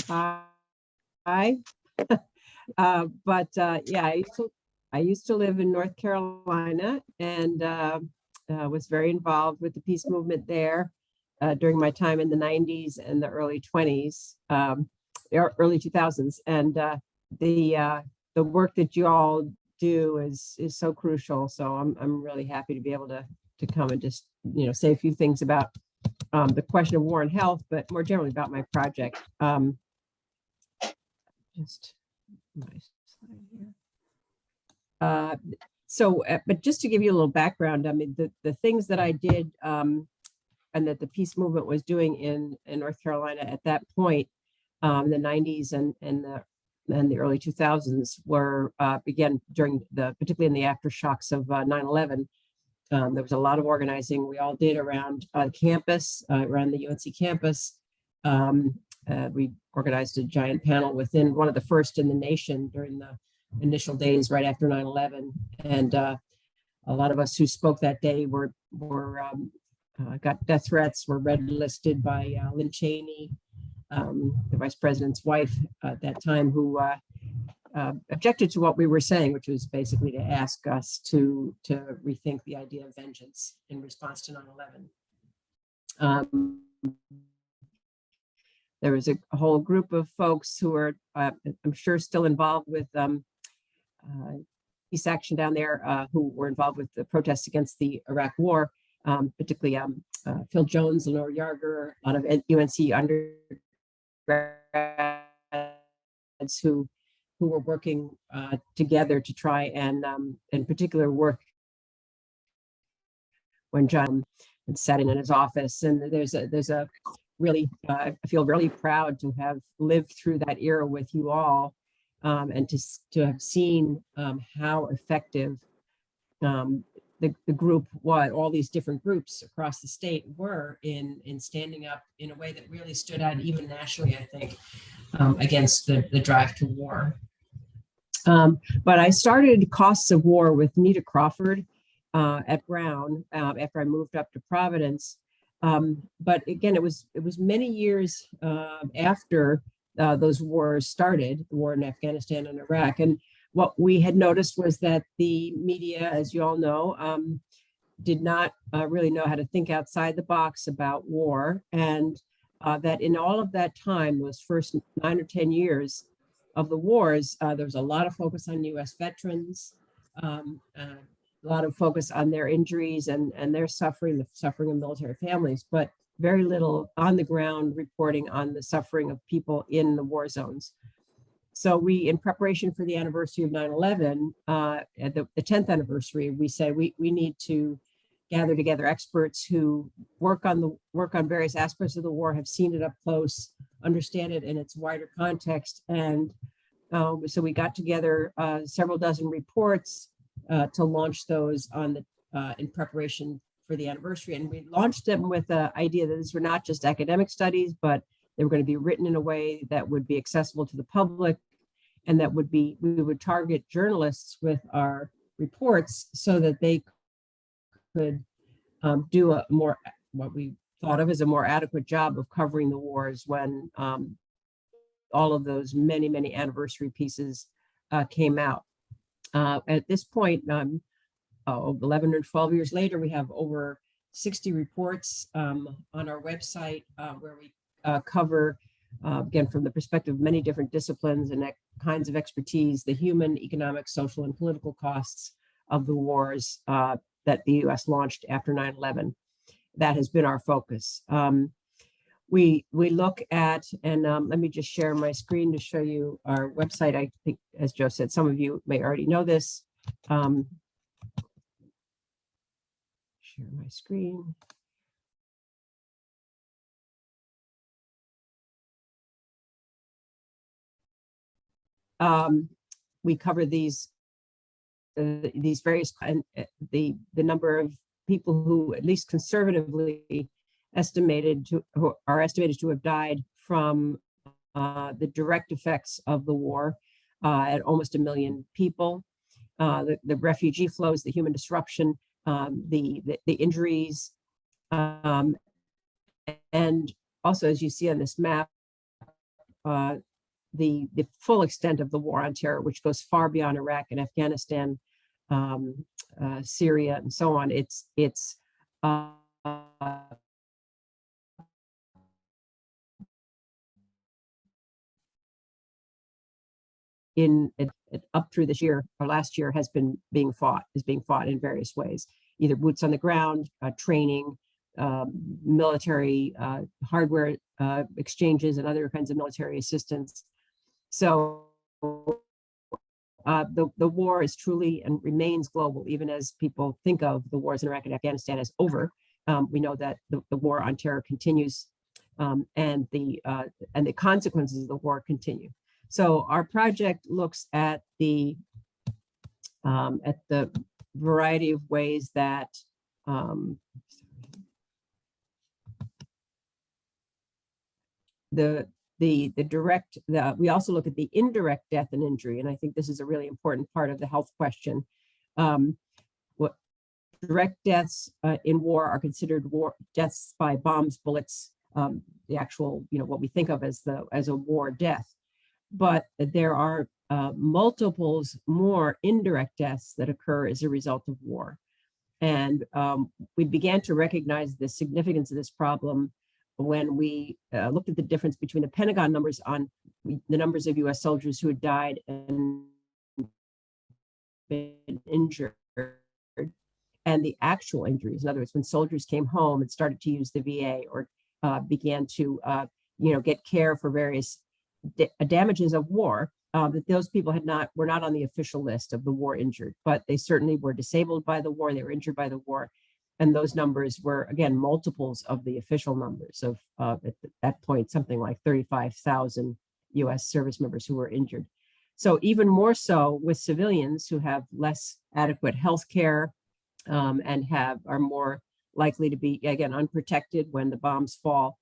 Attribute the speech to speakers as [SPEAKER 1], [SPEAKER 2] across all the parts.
[SPEAKER 1] Hi. Yeah, I used to live in North Carolina and was very involved with the peace movement there during my time in the 90s and the early 20s, early 2000s. And the work that you all do is so crucial. So I'm really happy to be able to come and just say a few things about the question of war and health, but more generally about my project. Just my slide here. But just to give you a little background, I mean, the things that I did and that the peace movement was doing in North Carolina at that point, the 90s and the early 2000s were began during particularly in the aftershocks of 9/11. There was a lot of organizing we all did around campus, around the UNC campus. We organized a giant panel within one of the first in the nation during the initial days right after 9/11. And a lot of us who spoke that day got death threats, were red listed by Lynn Cheney, the vice president's wife at that time, who objected to what we were saying, which was basically to ask us to rethink the idea of vengeance in response to 9/11. There was a whole group of folks who are, I'm sure, still involved with peace action down there, who were involved with the protests against the Iraq War, particularly Phil Jones, Lenore Yarger, a lot of UNC undergrads who were working together to try and, in particular, work when John sat in his office. And there's a really, I feel really proud to have lived through that era with you all, and to have seen how effective the group was, all these different groups across the state were in standing up in a way that really stood out even nationally, I think, against the drive to war. But I started Costs of War with Nita Crawford at Brown after I moved up to Providence. But again, it was many years after those wars started, the war in Afghanistan and Iraq. And what we had noticed was that the media, as you all know, did not really know how to think outside the box about war. And that in all of that time, those first 9 or 10 years of the wars, there was a lot of focus on US veterans, a lot of focus on their injuries and their suffering, the suffering of military families, but very little on the ground reporting on the suffering of people in the war zones. So we, in preparation for the anniversary of 9/11, at the 10th anniversary, we said we need to gather together experts who work on various aspects of the war, have seen it up close, understand it in its wider context. And so we got together several dozen reports to launch those in preparation for the anniversary. And we launched them with the idea that these were not just academic studies, but they were going to be written in a way that would be accessible to the public, and that we would target journalists with our reports so that they could do what we thought of as a more adequate job of covering the wars when all of those many anniversary pieces came out. At this point, 11 or 12 years later, we have over 60 reports on our website where we cover, again, from the perspective of many different disciplines and kinds of expertise, the human, economic, social, and political costs of the wars that the US launched after 9/11. That has been our focus. We look at, and let me just share my screen to show you our website. I think, as Joe said, some of you may already know this. Share my screen. We cover these various, and the number of people who, at least conservatively, who are estimated to have died from the direct effects of the war at almost 1 million people. The refugee flows, the human disruption, the injuries, and also, as you see on this map, the full extent of the war on terror, which goes far beyond Iraq and Afghanistan, Syria, and so on. It's in up through this year or last year is being fought in various ways, either boots on the ground, training, military hardware exchanges, and other kinds of military assistance. So the war is truly and remains global, even as people think of the wars in Iraq and Afghanistan as over. We know that the war on terror continues, and the consequences of the war continue. So our project looks at the variety of ways that we also look at the indirect death and injury, and I think this is a really important part of the health question. What direct deaths in war are considered war deaths by bombs, bullets, the actual, what we think of as a war death. But there are multiples more indirect deaths that occur as a result of war. And we began to recognize the significance of this problem when we looked at the difference between the Pentagon numbers on the numbers of US soldiers who had died and been injured, and the actual injuries. In other words, when soldiers came home and started to use the VA or began to get care for various damages of war, that those people were not on the official list of the war injured, but they certainly were disabled by the war, they were injured by the war. And those numbers were, again, multiples of the official numbers of, at that point, something like 35,000 US service members who were injured. So even more so with civilians who have less adequate health care and are more likely to be, again, unprotected when the bombs fall.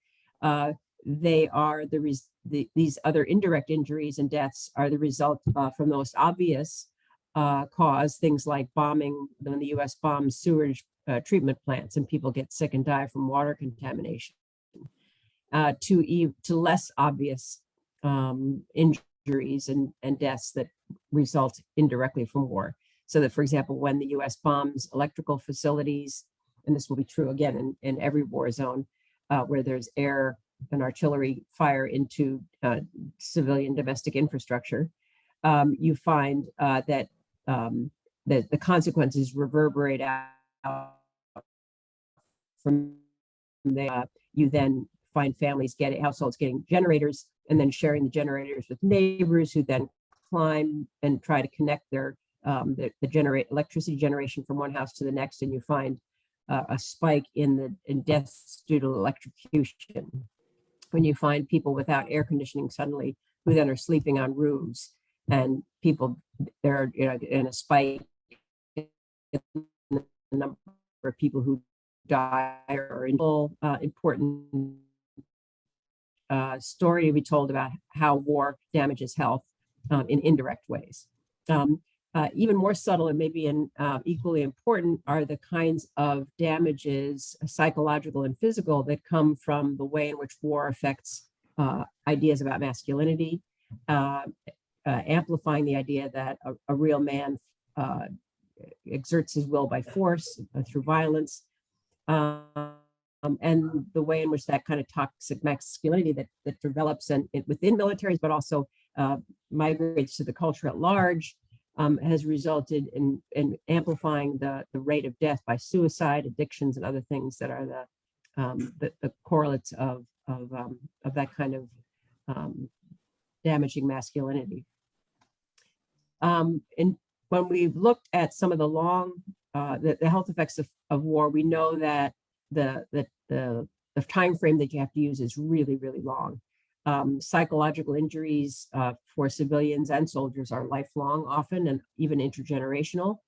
[SPEAKER 1] They are these other indirect injuries and deaths are the result from the most obvious cause, things like bombing, when the US bombs sewage treatment plants and people get sick and die from water contamination, to less obvious injuries and deaths that result indirectly from war. So that, for example, when the US bombs electrical facilities, and this will be true again in every war zone, where there's air and artillery fire into civilian domestic infrastructure, you find that the consequences reverberate out from there. You then find households getting generators and then sharing the generators with neighbors who then climb and try to connect their electricity generation from one house to the next, and you find a spike in deaths due to electrocution. When you find people without air conditioning suddenly who then are sleeping on roofs, and people there in a spike in the number of people who die, or important story to be told about how war damages health in indirect ways. Even more subtle and maybe equally important are the kinds of damages, psychological and physical, that come from the way in which war affects ideas about masculinity, amplifying the idea that a real man exerts his will by force through violence, and the way in which that kind of toxic masculinity that develops within militaries, but also migrates to the culture at large, has resulted in amplifying the rate of death by suicide, addictions, and other things that are the correlates of that kind of damaging masculinity. And when we've looked at some of the health effects of war, we know that the time frame that you have to use is really, really long. Psychological injuries for civilians and soldiers are lifelong often, and even intergenerational.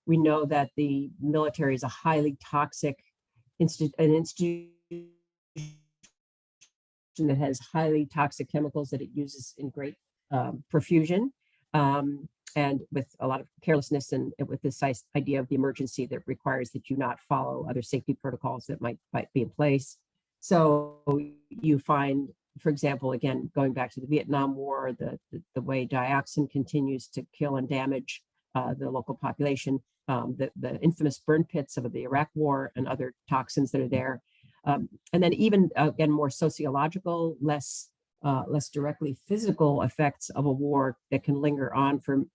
[SPEAKER 1] We know that the military is a highly toxic institution that has highly toxic chemicals that it uses in great profusion, and with a lot of carelessness, and with this idea of the emergency that requires that you not follow other safety protocols that might be in place. So you find for example, again, going back to the Vietnam War, the way dioxin continues to kill and damage the local population, the infamous burn pits of the Iraq War and other toxins that are there. And then even, again, more sociological, less directly physical effects of a war that can linger on for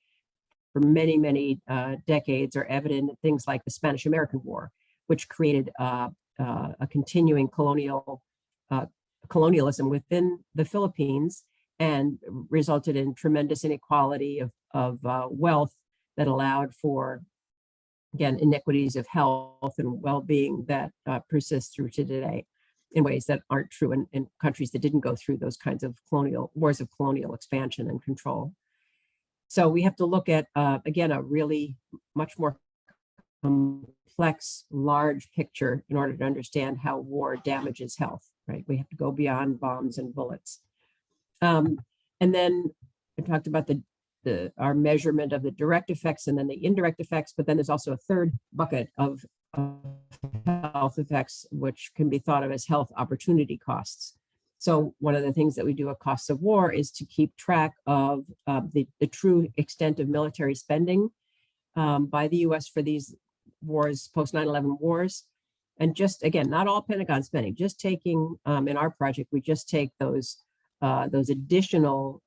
[SPEAKER 1] many, many decades are evident in things like the Spanish-American War, which created a continuing colonialism within the Philippines and resulted in tremendous inequality of wealth that allowed for, again, inequities of health and well-being that persist through to today in ways that aren't true in countries that didn't go through those kinds of wars of colonial expansion and control. So we have to look at, again, a really much more complex, large picture in order to understand how war damages health, right? We have to go beyond bombs and bullets. And then I talked about our measurement of the direct effects and then the indirect effects, but then there's also a third bucket of health effects, which can be thought of as health opportunity costs. So one of the things that we do at Costs of War is to keep track of the true extent of military spending by the US for these wars, post 9/11 wars. And just, again, not all Pentagon spending, just taking, in our project, we just take those additional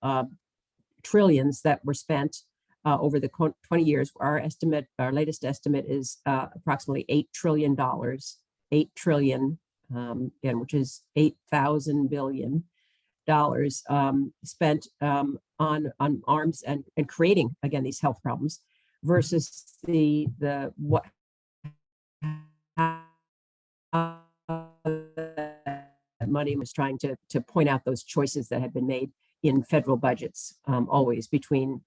[SPEAKER 1] trillions that were spent over the 20 years. Our latest estimate is approximately $8 trillion, 8 trillion, again, which is $8,000 billion spent on arms and creating, again, these health problems versus what money was trying to point out those choices that had been made in federal budgets, always between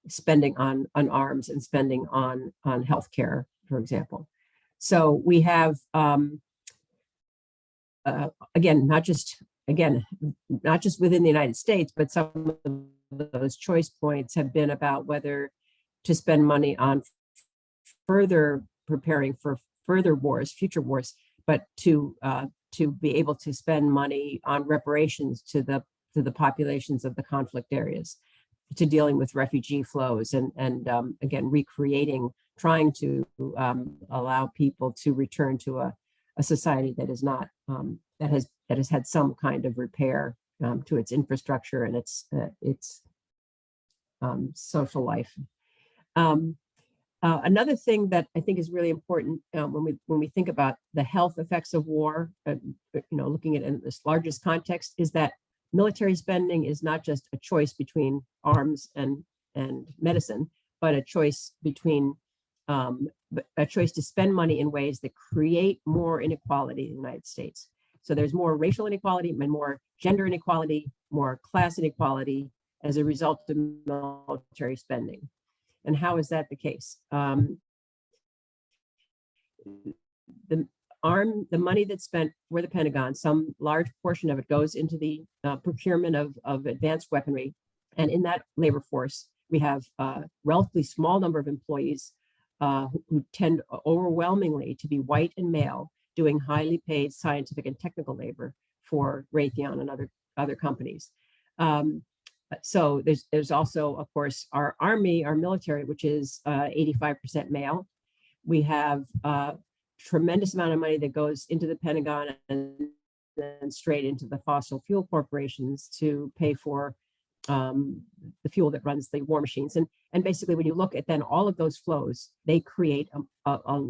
[SPEAKER 1] spending on arms and spending on healthcare, for example. So we have, again, not just within the United States, but some of those choice points have been about whether to spend money on further preparing for further wars, future wars, but to be able to spend money on reparations to the populations of the conflict areas, to dealing with refugee flows and again, recreating, trying to allow people to return to a society that is not, that has had some kind of repair to its infrastructure and its social life. Another thing that I think is really important when we think about the health effects of war, looking at it in this largest context, is that military spending is not just a choice between arms and medicine, but a choice between a choice to spend money in ways that create more inequality in the United States. So there's more racial inequality and more gender inequality, more class inequality as a result of military spending. And how is that the case? The money that's spent for the Pentagon, some large portion of it goes into the procurement of advanced weaponry. And in that labor force, we have a relatively small number of employees who tend overwhelmingly to be white and male, doing highly paid scientific and technical labor for Raytheon and other companies. So there's also, of course, our Army, our military, which is 85% male. We have a tremendous amount of money that goes into the Pentagon and then straight into the fossil fuel corporations to pay for the fuel that runs the war machines. And basically, when you look at then all of those flows, they create a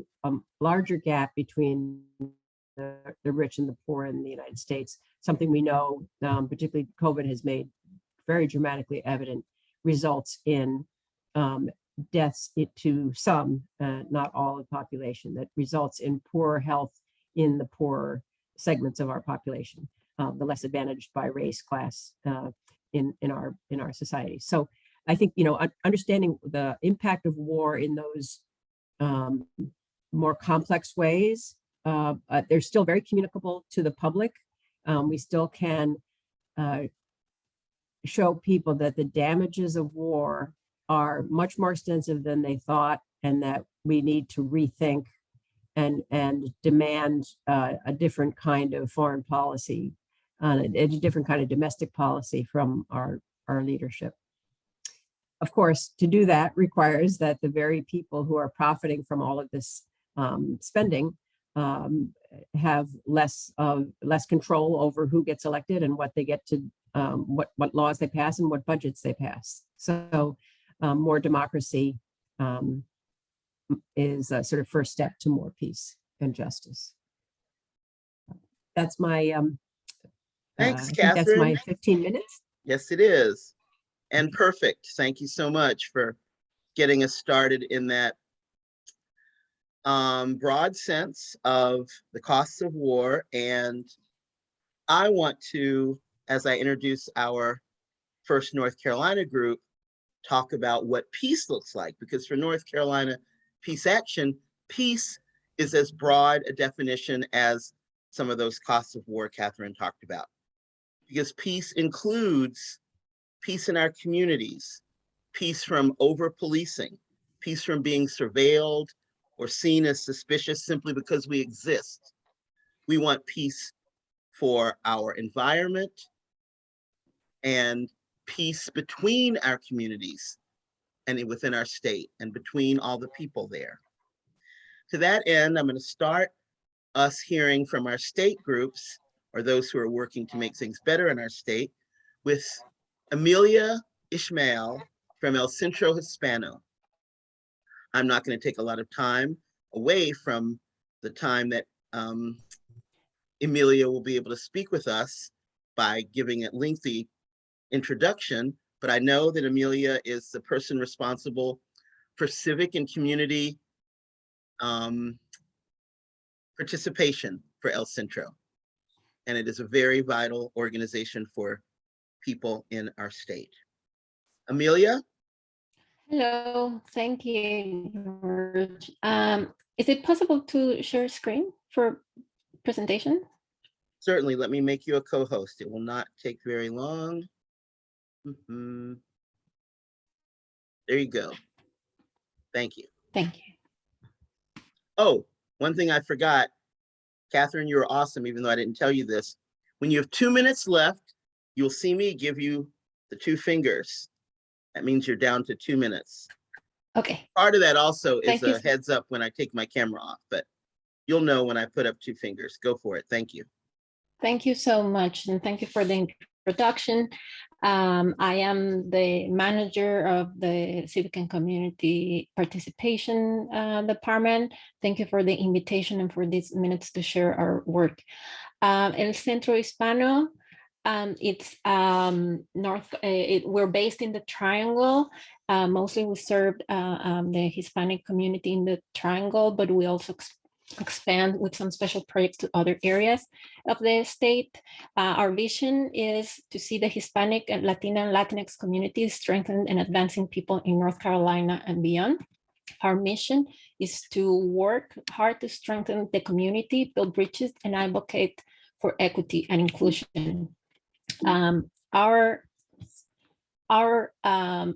[SPEAKER 1] larger gap between the rich and the poor in the United States, something we know, particularly COVID has made very dramatically evident, results in deaths to some, not all of the population, that results in poorer health in the poorer segments of our population, the less advantaged by race, class in our society. So I think, understanding the impact of war in those more complex ways, they're still very communicable to the public. We still can show people that the damages of war are much more extensive than they thought, and that we need to rethink and demand a different kind of foreign policy a different kind of domestic policy from our leadership. Of course, to do that requires that the very people who are profiting from all of this spending have less control over who gets elected and what they get to, what laws they pass and what budgets they pass. So more democracy is a sort of first step to more peace and justice. That's my
[SPEAKER 2] Thanks,
[SPEAKER 1] I think
[SPEAKER 2] Catherine.
[SPEAKER 1] that's my 15 minutes.
[SPEAKER 2] Yes, it is. And perfect. Thank you so much for getting us started in that broad sense of the costs of war. And I want to, as I introduce our first North Carolina group, talk about what peace looks like, because for North Carolina Peace Action, peace is as broad a definition as some of those costs of war Catherine talked about. Because peace includes peace in our communities, peace from over-policing, peace from being surveilled or seen as suspicious simply because we exist. We want peace for our environment and peace between our communities and within our state and between all the people there. To that end, I'm going to start us hearing from our state groups, or those who are working to make things better in our state, with Amelia Ishmael from El Centro Hispano. I'm not going to take a lot of time away from the time that Amelia will be able to speak with us by giving a lengthy introduction, but I know that Amelia is the person responsible for civic and community participation for El Centro. And it is a very vital organization for people in our state. Amelia?
[SPEAKER 3] Hello, thank you, George. Is it possible to share screen for presentation?
[SPEAKER 2] Certainly, let me make you a co-host. It will not take very long. There you go. Thank you.
[SPEAKER 3] Thank you.
[SPEAKER 2] Oh, one thing I forgot. Catherine, you were awesome, even though I didn't tell you this. When you have 2 minutes left, you'll see me give you the 2 fingers. That means you're down to 2 minutes.
[SPEAKER 3] Okay.
[SPEAKER 2] Part of that also is
[SPEAKER 3] Thank you.
[SPEAKER 2] a heads up when I take my camera off, but you'll know when I put up 2 fingers. Go for it. Thank you.
[SPEAKER 3] Thank you so much, and thank you for the introduction. I am the manager of the Civic and Community Participation Department. Thank you for the invitation and for these minutes to share our work. El Centro Hispano, it's we're based in the Triangle. Mostly we served the Hispanic community in the Triangle, but we also expand with some special projects to other areas of the state. Our vision is to see the Hispanic and Latina and Latinx communities strengthen and advancing people in North Carolina and beyond. Our mission is to work hard to strengthen the community, build bridges, and advocate for equity and inclusion. Our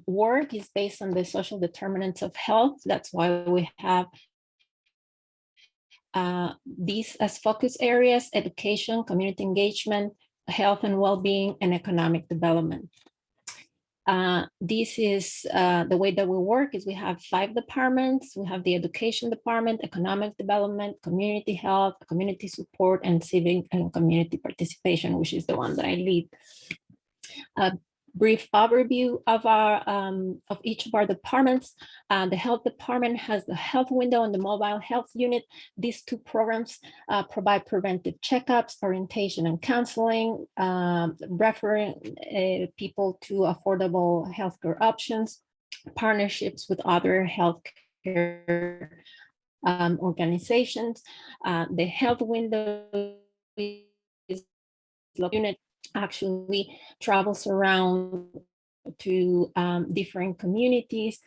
[SPEAKER 3] work is based on the social determinants of health. That's why we have these as focus areas: education, community engagement, health and well-being, and economic development. This is the way that we work is we have 5 departments. We have the education department, economic development, community health, community support, and civic and community participation, which is the one that I lead. Brief overview of of each of our departments. The health department has the health window and the mobile health unit. These 2 programs provide preventive checkups, orientation and counseling, referring people to affordable healthcare options, partnerships with other healthcare organizations. The health window is unit actually travels around to different communities.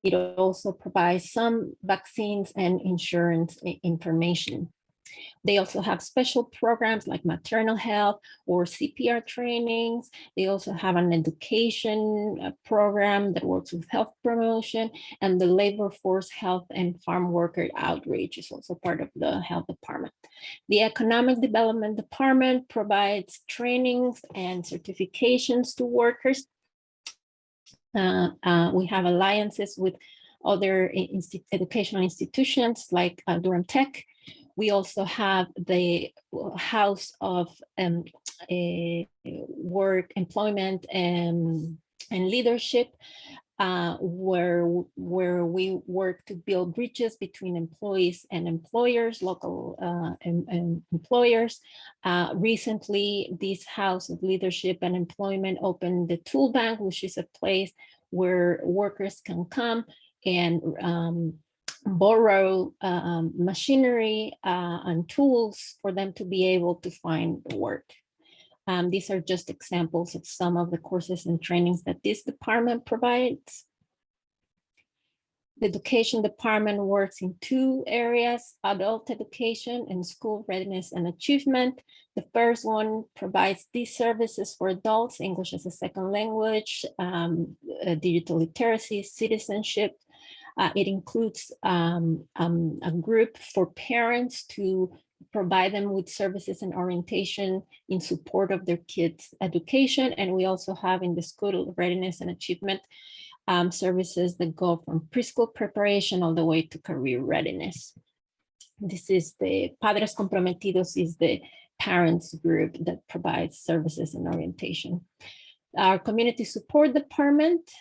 [SPEAKER 3] It also provides some vaccines and insurance information. They also have special programs like maternal health or CPR trainings. They also have an education program that works with health promotion, and the labor force health and farm worker outreach is also part of the health department. The economic development department provides trainings and certifications to workers. We have alliances with other educational institutions like Durham Tech. We also have the House of Work, Employment, and Leadership, where we work to build bridges between employees and employers, local employers. Recently, this House of Leadership and Employment opened the Tool Bank, which is a place where workers can come and borrow machinery and tools for them to be able to find work. These are just examples of some of the courses and trainings that this department provides. The education department works in two areas: adult education and school readiness and achievement. The first one provides these services for adults: English as a second language, digital literacy, citizenship. It includes a group for parents to provide them with services and orientation in support of their kids' education. And we also have in the school readiness and achievement services that go from preschool preparation all the way to career readiness. This is the Padres Comprometidos, is the parents group that provides services and orientation. Our community support department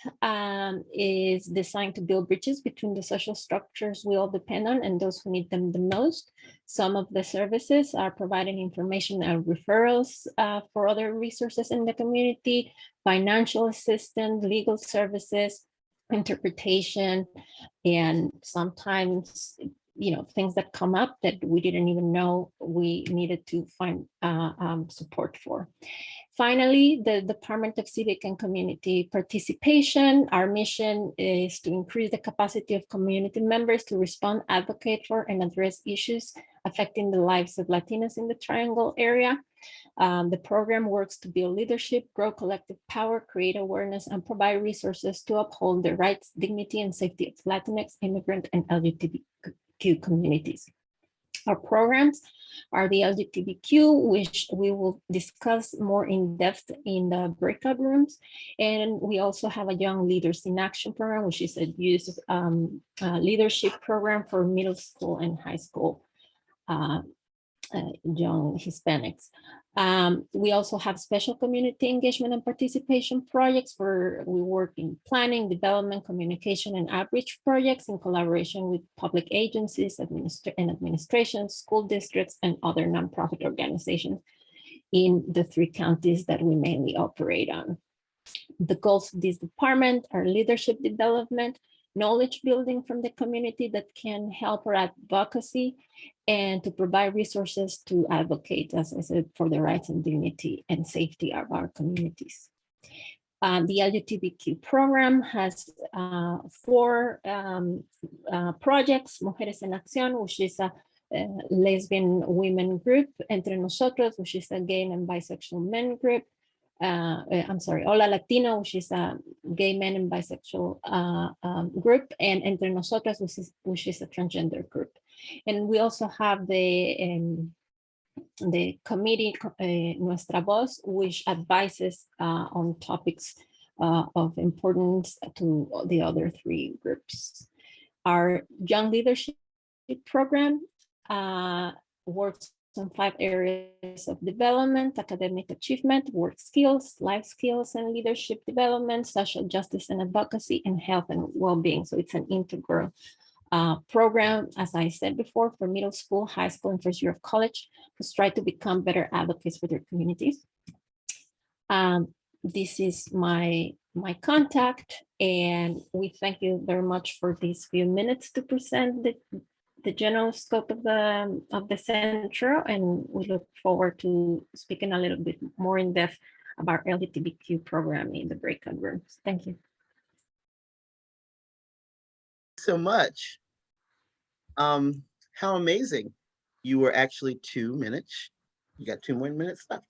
[SPEAKER 3] is designed to build bridges between the social structures we all depend on and those who need them the most. Some of the services are providing information and referrals for other resources in the community, financial assistance, legal services, interpretation, and sometimes things that come up that we didn't even know we needed to find support for. Finally, the Department of Civic and Community Participation. Our mission is to increase the capacity of community members to respond, advocate for, and address issues affecting the lives of Latinos in the Triangle area. The program works to build leadership, grow collective power, create awareness, and provide resources to uphold the rights, dignity, and safety of Latinx, immigrant, and LGBTQ communities. Our programs are the LGBTQ, which we will discuss more in depth in the breakout rooms. And we also have a Young Leaders in Action program, which is a youth leadership program for middle school and high school young Hispanics. We also have special community engagement and participation projects where we work in planning, development, communication, and outreach projects in collaboration with public agencies, administrations, school districts, and other nonprofit organizations in the 3 counties that we mainly operate on. The goals of this department are leadership development, knowledge building from the community that can help our advocacy, and to provide resources to advocate, as I said, for the rights and dignity and safety of our communities. The LGBTQ program has 4 projects: Mujeres en Acción, which is a lesbian women group; Entre Nosotros, which is a gay and bisexual men group; Hola Latino, which is a gay men and bisexual group; and Entre Nosotras, which is a transgender group. And we also have the committee, Nuestra Voz, which advises on topics of importance to the other 3 groups. Our Young Leadership program works on 5 areas of development: academic achievement, work skills, life skills and leadership development, social justice and advocacy, and health and well-being. So it's an integral program, as I said before, for middle school, high school, and first year of college, who try to become better advocates for their communities. This is my contact, and we thank you very much for these few minutes to present the general scope of the center, and we look forward to speaking a little bit more in depth about LGBTQ program in the breakout rooms. Thank you.
[SPEAKER 2] So much. How amazing. You were actually 2 minutes. You got 2 more minutes left.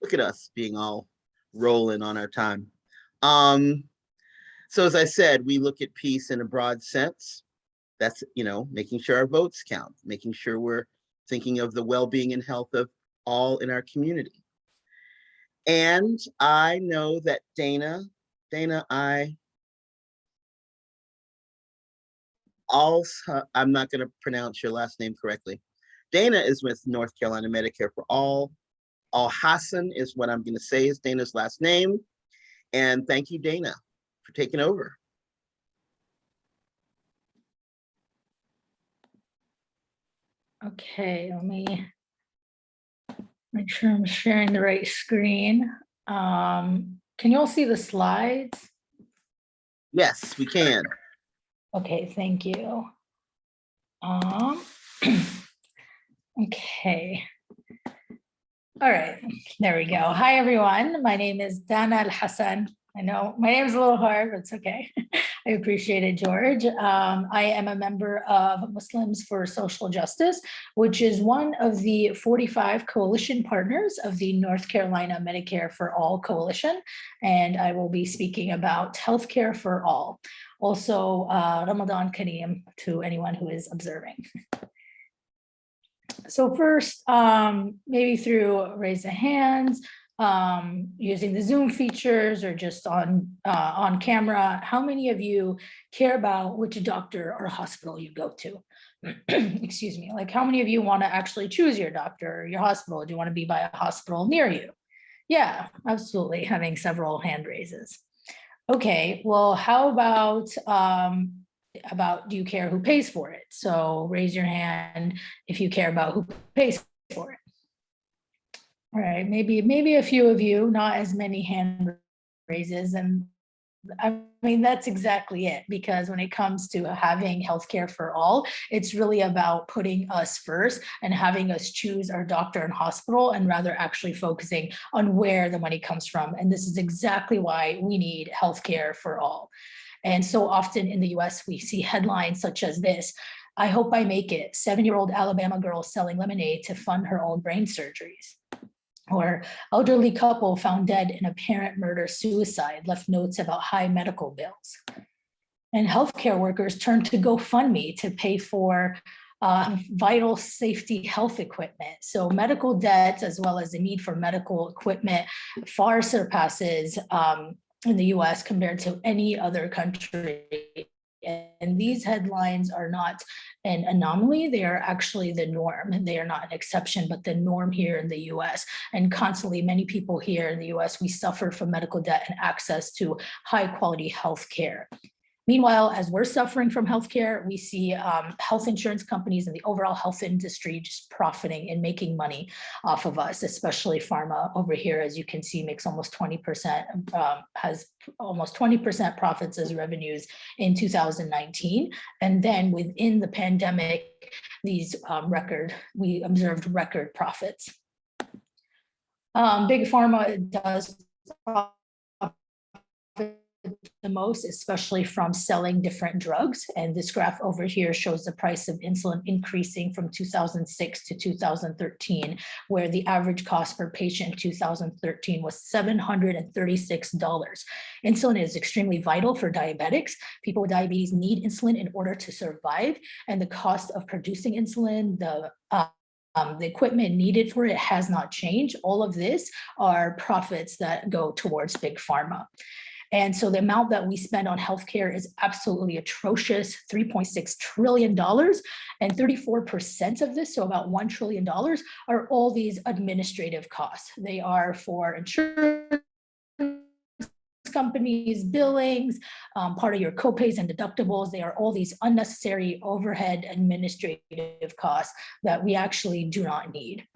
[SPEAKER 2] Look at us being all rolling on our time. So as I said, we look at peace in a broad sense. That's, making sure our votes count, making sure we're thinking of the well-being and health of all in our community. And I know that Dana, I'm not going to pronounce your last name correctly. Dana is with North Carolina Medicare for All. Al Hassan is what I'm going to say is Dana's last name. And thank you, Dana, for taking over.
[SPEAKER 4] Okay, let me make sure I'm sharing the right screen. Can you all see the slides?
[SPEAKER 2] Yes, we can.
[SPEAKER 4] Okay, thank you. Okay. All right, there we go. Hi, everyone. My name is Dana Al Hassan. I know my name is a little hard, but it's okay. I appreciate it, George. I am a member of Muslims for Social Justice, which is one of the 45 coalition partners of the North Carolina Medicare for All Coalition. And I will be speaking about healthcare for all. Also, Ramadan Kareem to anyone who is observing. So first, maybe through raise of hands, using the Zoom features or just on camera, how many of you care about which doctor or hospital you go to? Excuse me, like how many of you want to actually choose your doctor or your hospital? Do you want to be by a hospital near you? Yeah, absolutely, having several hand raises. Okay, well, how about do you care who pays for it? So raise your hand if you care about who pays for it. All right, maybe a few of you, not as many hand raises. And I mean, that's exactly it, because when it comes to having healthcare for all, it's really about putting us first and having us choose our doctor and hospital, and rather actually focusing on where the money comes from. And this is exactly why we need healthcare for all. And so often in the US, we see headlines such as this: I hope I make it, 7-year-old Alabama girl selling lemonade to fund her own brain surgeries. Or elderly couple found dead in apparent murder-suicide, left notes about high medical bills. And healthcare workers turn to GoFundMe to pay for vital safety health equipment. So medical debt, as well as the need for medical equipment, far surpasses in the US compared to any other country. And these headlines are not an anomaly, they are actually the norm. And they are not an exception, but the norm here in the US. And constantly, many people here in the US, we suffer from medical debt and access to high quality health care. Meanwhile, as we're suffering from healthcare, we see health insurance companies and the overall health industry just profiting and making money off of us, especially pharma over here, as you can see, makes almost 20%, has almost 20% profits as revenues in 2019. And then within the pandemic, we observed record profits. Big pharma does profit the most, especially from selling different drugs. And this graph over here shows the price of insulin increasing from 2006 to 2013, where the average cost per patient in 2013 was $736. Insulin is extremely vital for diabetics. People with diabetes need insulin in order to survive, and the cost of producing insulin, the equipment needed for it has not changed. All of this are profits that go towards big pharma. And so the amount that we spend on healthcare is absolutely atrocious, $3.6 trillion, and 34% of this, so about $1 trillion, are all these administrative costs. They are for insurance companies, billings, part of your copays and deductibles. They are all these unnecessary overhead administrative costs that we actually do not need.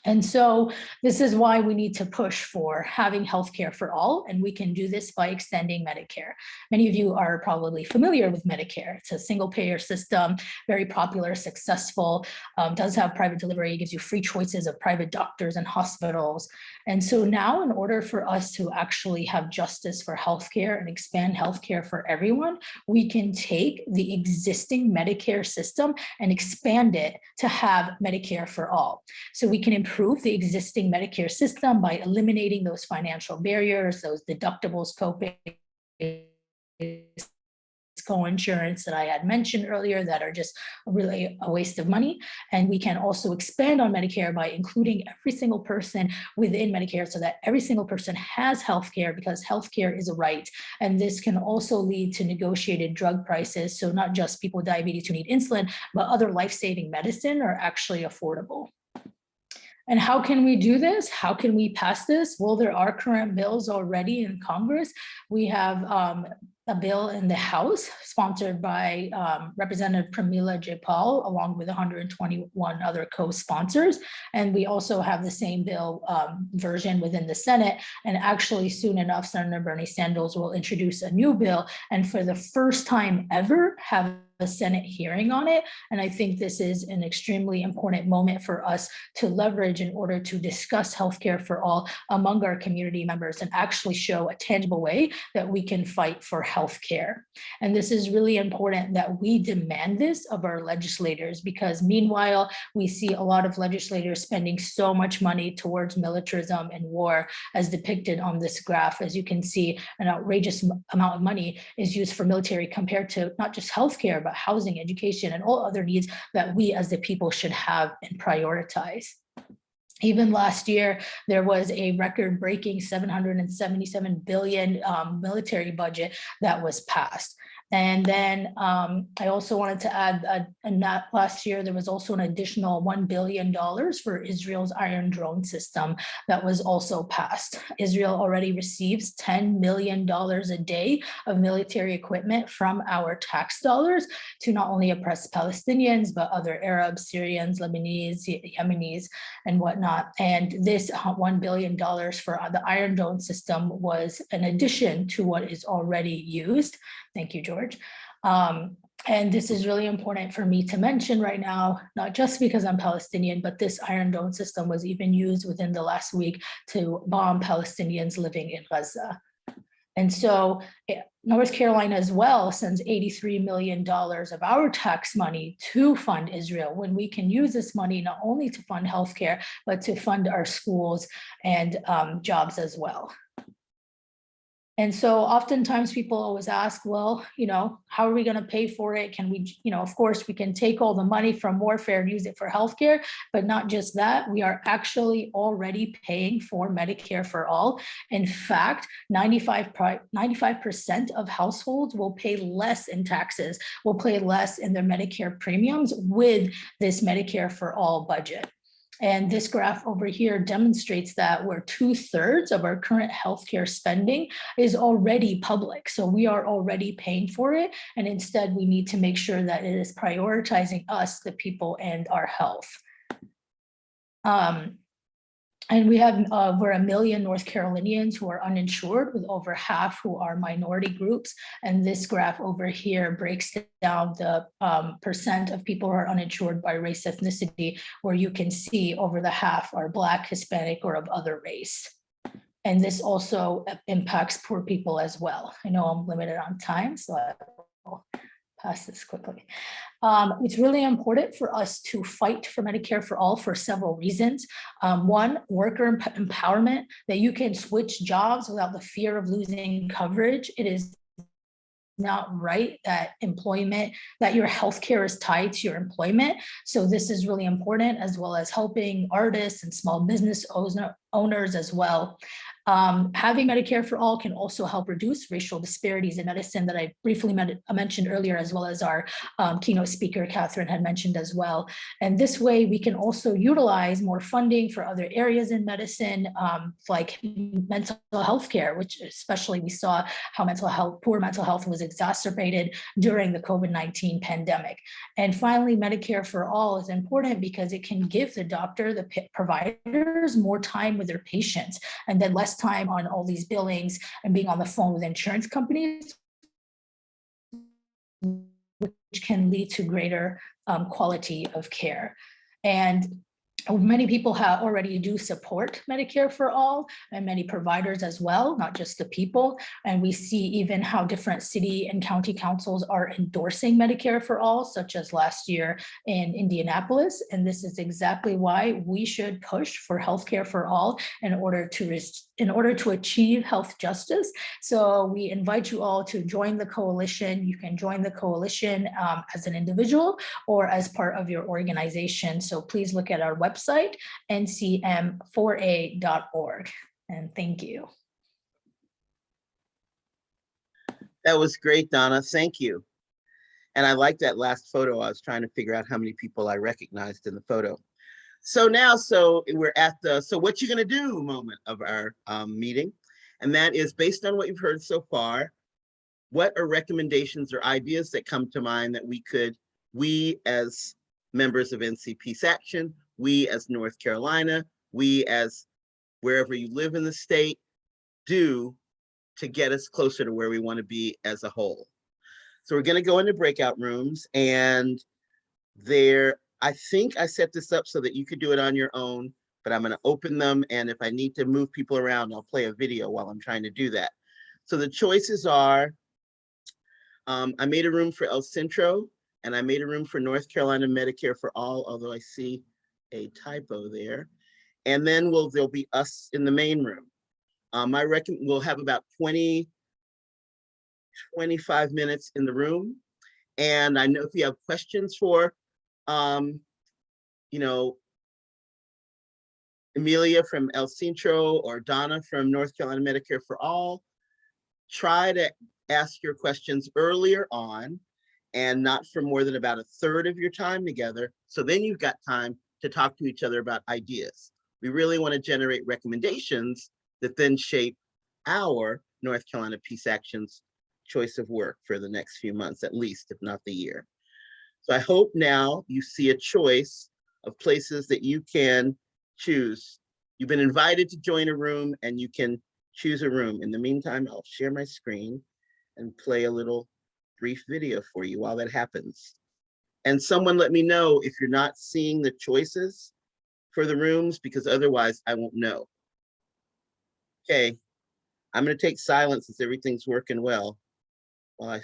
[SPEAKER 4] And so this is why we need to push for having healthcare for all, and we can do this by extending Medicare. Many of you are probably familiar with Medicare. It's a single payer system, very popular, successful, does have private delivery, gives you free choices of private doctors and hospitals. And so now, in order for us to actually have justice for healthcare and expand healthcare for everyone, we can take the existing Medicare system and expand it to have Medicare for all. So we can improve the existing Medicare system by eliminating those financial barriers, those deductibles, copays, co-insurance that I had mentioned earlier that are just really a waste of money. And we can also expand on Medicare by including every single person within Medicare so that every single person has healthcare, because healthcare is a right. And this can also lead to negotiated drug prices. So not just people with diabetes who need insulin, but other life-saving medicine are actually affordable. And how can we do this? How can we pass this? Well, there are current bills already in Congress. We have a bill in the House sponsored by Representative Pramila Jayapal, along with 121 other co-sponsors. And we also have the same bill version within the Senate. And actually soon enough, Senator Bernie Sanders will introduce a new bill, and for the first time ever have a Senate hearing on it. And I think this is an extremely important moment for us to leverage in order to discuss healthcare for all among our community members and actually show a tangible way that we can fight for healthcare. And this is really important that we demand this of our legislators, because meanwhile, we see a lot of legislators spending so much money towards militarism and war, as depicted on this graph. As you can see, an outrageous amount of money is used for military compared to not just healthcare, but housing, education, and all other needs that we as the people should have and prioritize. Even last year, there was a record-breaking $777 billion military budget that was passed. And then I also wanted to add, in that last year, there was also an additional $1 billion for Israel's Iron Drone system that was also passed. Israel already receives $10 million a day of military equipment from our tax dollars to not only oppress Palestinians, but other Arabs, Syrians, Lebanese, Yemenis, and whatnot. And this $1 billion for the Iron Drone system was an addition to what is already used. Thank you, George. And this is really important for me to mention right now, not just because I'm Palestinian, but this Iron Dome system was even used within the last week to bomb Palestinians living in Gaza. And so North Carolina as well sends $83 million of our tax money to fund Israel, when we can use this money not only to fund healthcare, but to fund our schools and jobs as well. And so oftentimes people always ask, well, how are we going to pay for it? Can we, of course, we can take all the money from warfare and use it for healthcare, but not just that. We are actually already paying for Medicare for all. In fact, 95% of households will pay less in taxes, will pay less in their Medicare premiums with this Medicare for all budget. And this graph over here demonstrates that where 2/3 of our current healthcare spending is already public. So we are already paying for it. And instead, we need to make sure that it is prioritizing us, the people, and our health. And we have over 1 million North Carolinians who are uninsured, with over half who are minority groups. And this graph over here breaks down the percent of people who are uninsured by race, ethnicity, where you can see over the half are Black, Hispanic, or of other race. And this also impacts poor people as well. I know I'm limited on time, so I will pass this quickly. It's really important for us to fight for Medicare for all for several reasons. One, worker empowerment, that you can switch jobs without the fear of losing coverage. It is not right that your healthcare is tied to your employment. So this is really important, as well as helping artists and small business owners as well. Having Medicare for all can also help reduce racial disparities in medicine that I briefly mentioned earlier, as well as our keynote speaker, Catherine, had mentioned as well. And this way we can also utilize more funding for other areas in medicine, like mental health care, which especially we saw how poor mental health was exacerbated during the COVID-19 pandemic. And finally, Medicare for all is important because it can give the doctor, the providers, more time with their patients, and then less time on all these billings and being on the phone with insurance companies, which can lead to greater quality of care. And many people already do support Medicare for all, and many providers as well, not just the people. And we see even how different city and county councils are endorsing Medicare for all, such as last year in Indianapolis. And this is exactly why we should push for healthcare for all in order to achieve health justice. So we invite you all to join the coalition. You can join the coalition as an individual or as part of your organization. So please look at our website, ncm4a.org. And thank you.
[SPEAKER 2] That was great, Donna. Thank you. And I like that last photo. I was trying to figure out how many people I recognized in the photo. So now, we're at the so what you gonna do moment of our meeting. And that is based on what you've heard so far. What are recommendations or ideas that come to mind that we as members of NCP's Action, we as North Carolina, we as wherever you live in the state, do to get us closer to where we want to be as a whole. So we're going to go into breakout rooms, and I think I set this up so that you could do it on your own, but I'm going to open them, and if I need to move people around, I'll play a video while I'm trying to do that. So the choices are, I made a room for El Centro, and I made a room for North Carolina Medicare for All, although I see a typo there. And then there'll be us in the main room. I reckon we'll have about 20, 25 minutes in the room. And I know if you have questions for, Amelia from El Centro or Donna from North Carolina Medicare for All, try to ask your questions earlier on and not for more than about a third of your time together. So then you've got time to talk to each other about ideas. We really want to generate recommendations that then shape our North Carolina Peace Action's choice of work for the next few months, at least, if not the year. So I hope now you see a choice of places that you can choose. You've been invited to join a room and you can choose a room. In the meantime, I'll share my screen and play a little brief video for you while that happens. And someone let me know if you're not seeing the choices for the rooms, because otherwise I won't know. Okay, I'm going to take silence since everything's working well. While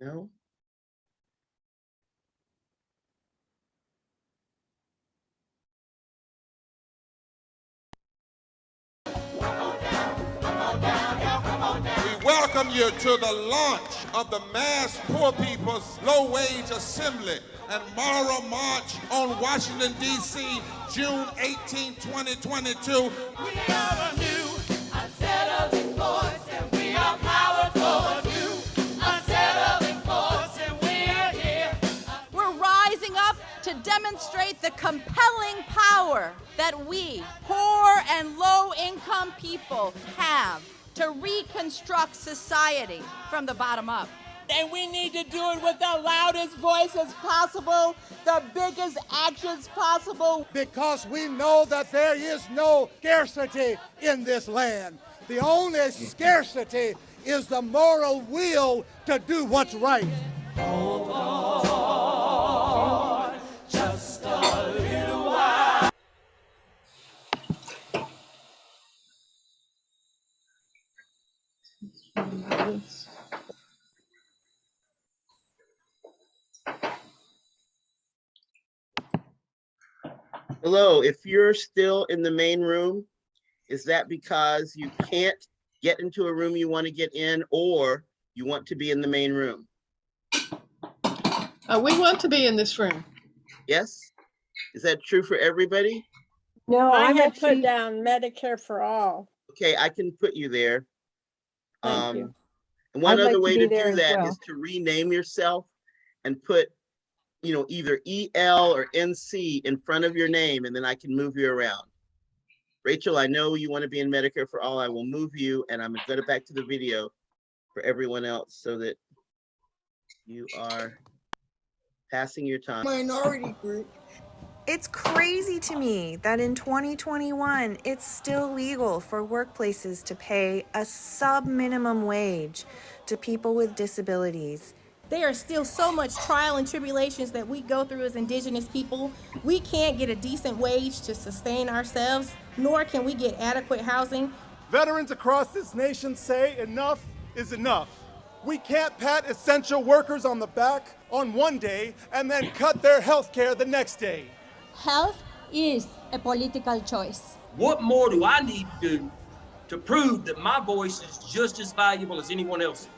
[SPEAKER 2] no.
[SPEAKER 5] Welcome you to the launch of the Mass Poor People's Low Wage Assembly and Moral March on Washington, D.C., June 18, 2022.
[SPEAKER 6] We are a new, unsettling force, and we are powerful. New, unsettling force, and we are here.
[SPEAKER 7] We're rising up to demonstrate the compelling power that we, poor and low-income people, have to reconstruct society from the bottom up.
[SPEAKER 8] And we need to do it with the loudest voices possible, the biggest actions possible.
[SPEAKER 9] Because we know that there is no scarcity in this land. The only scarcity is the moral will to do what's right.
[SPEAKER 6] Hold on, just a little while.
[SPEAKER 2] Hello, if you're still in the main room, is that because you can't get into a room you want to get in, or you want to be in the main room?
[SPEAKER 10] We want to be in this room.
[SPEAKER 2] Yes? Is that true for everybody?
[SPEAKER 1] No,
[SPEAKER 8] I
[SPEAKER 1] I'm
[SPEAKER 8] had put
[SPEAKER 1] actually,
[SPEAKER 8] down Medicare for all.
[SPEAKER 2] Okay, I can put you there.
[SPEAKER 8] Thank you.
[SPEAKER 2] And one
[SPEAKER 1] I'd like
[SPEAKER 2] other
[SPEAKER 1] to
[SPEAKER 2] way
[SPEAKER 1] be
[SPEAKER 2] to
[SPEAKER 1] there
[SPEAKER 2] do
[SPEAKER 1] as
[SPEAKER 2] that
[SPEAKER 1] well.
[SPEAKER 2] is to rename yourself and put, you know, either EL or NC in front of your name, and then I can move you around. Rachel, I know you want to be in Medicare for all. I will move you, and I'm going to go back to the video for everyone else so that you are passing your time.
[SPEAKER 11] Minority group. It's crazy to me that in 2021, it's still legal for workplaces to pay a sub-minimum wage to people with disabilities.
[SPEAKER 12] There are still so much trial and tribulations that we go through as Indigenous people. We can't get a decent wage to sustain ourselves, nor can we get adequate housing.
[SPEAKER 9] Veterans across this nation say enough is enough. We can't pat essential workers on the back on one day and then cut their health care the next day.
[SPEAKER 13] Health is a political choice.
[SPEAKER 14] What more do I need to do to prove that my voice is just as valuable as anyone else's?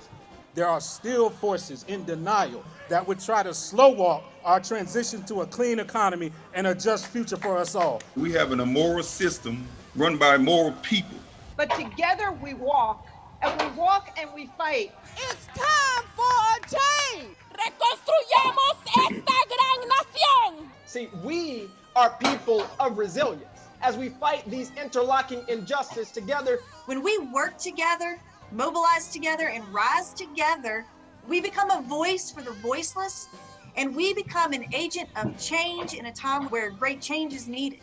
[SPEAKER 15] There are still forces in denial that would try to slow walk our transition to a clean economy and a just future for us all.
[SPEAKER 5] We have an immoral system run by immoral people.
[SPEAKER 16] But together we walk and we fight.
[SPEAKER 8] It's time for a change. Reconstruyamos esta gran nación.
[SPEAKER 16] See, we are people of resilience as we fight these interlocking injustices together.
[SPEAKER 11] When we work together, mobilize together, and rise together, we become a voice for the voiceless, and we become an agent of change in a time where great change is needed.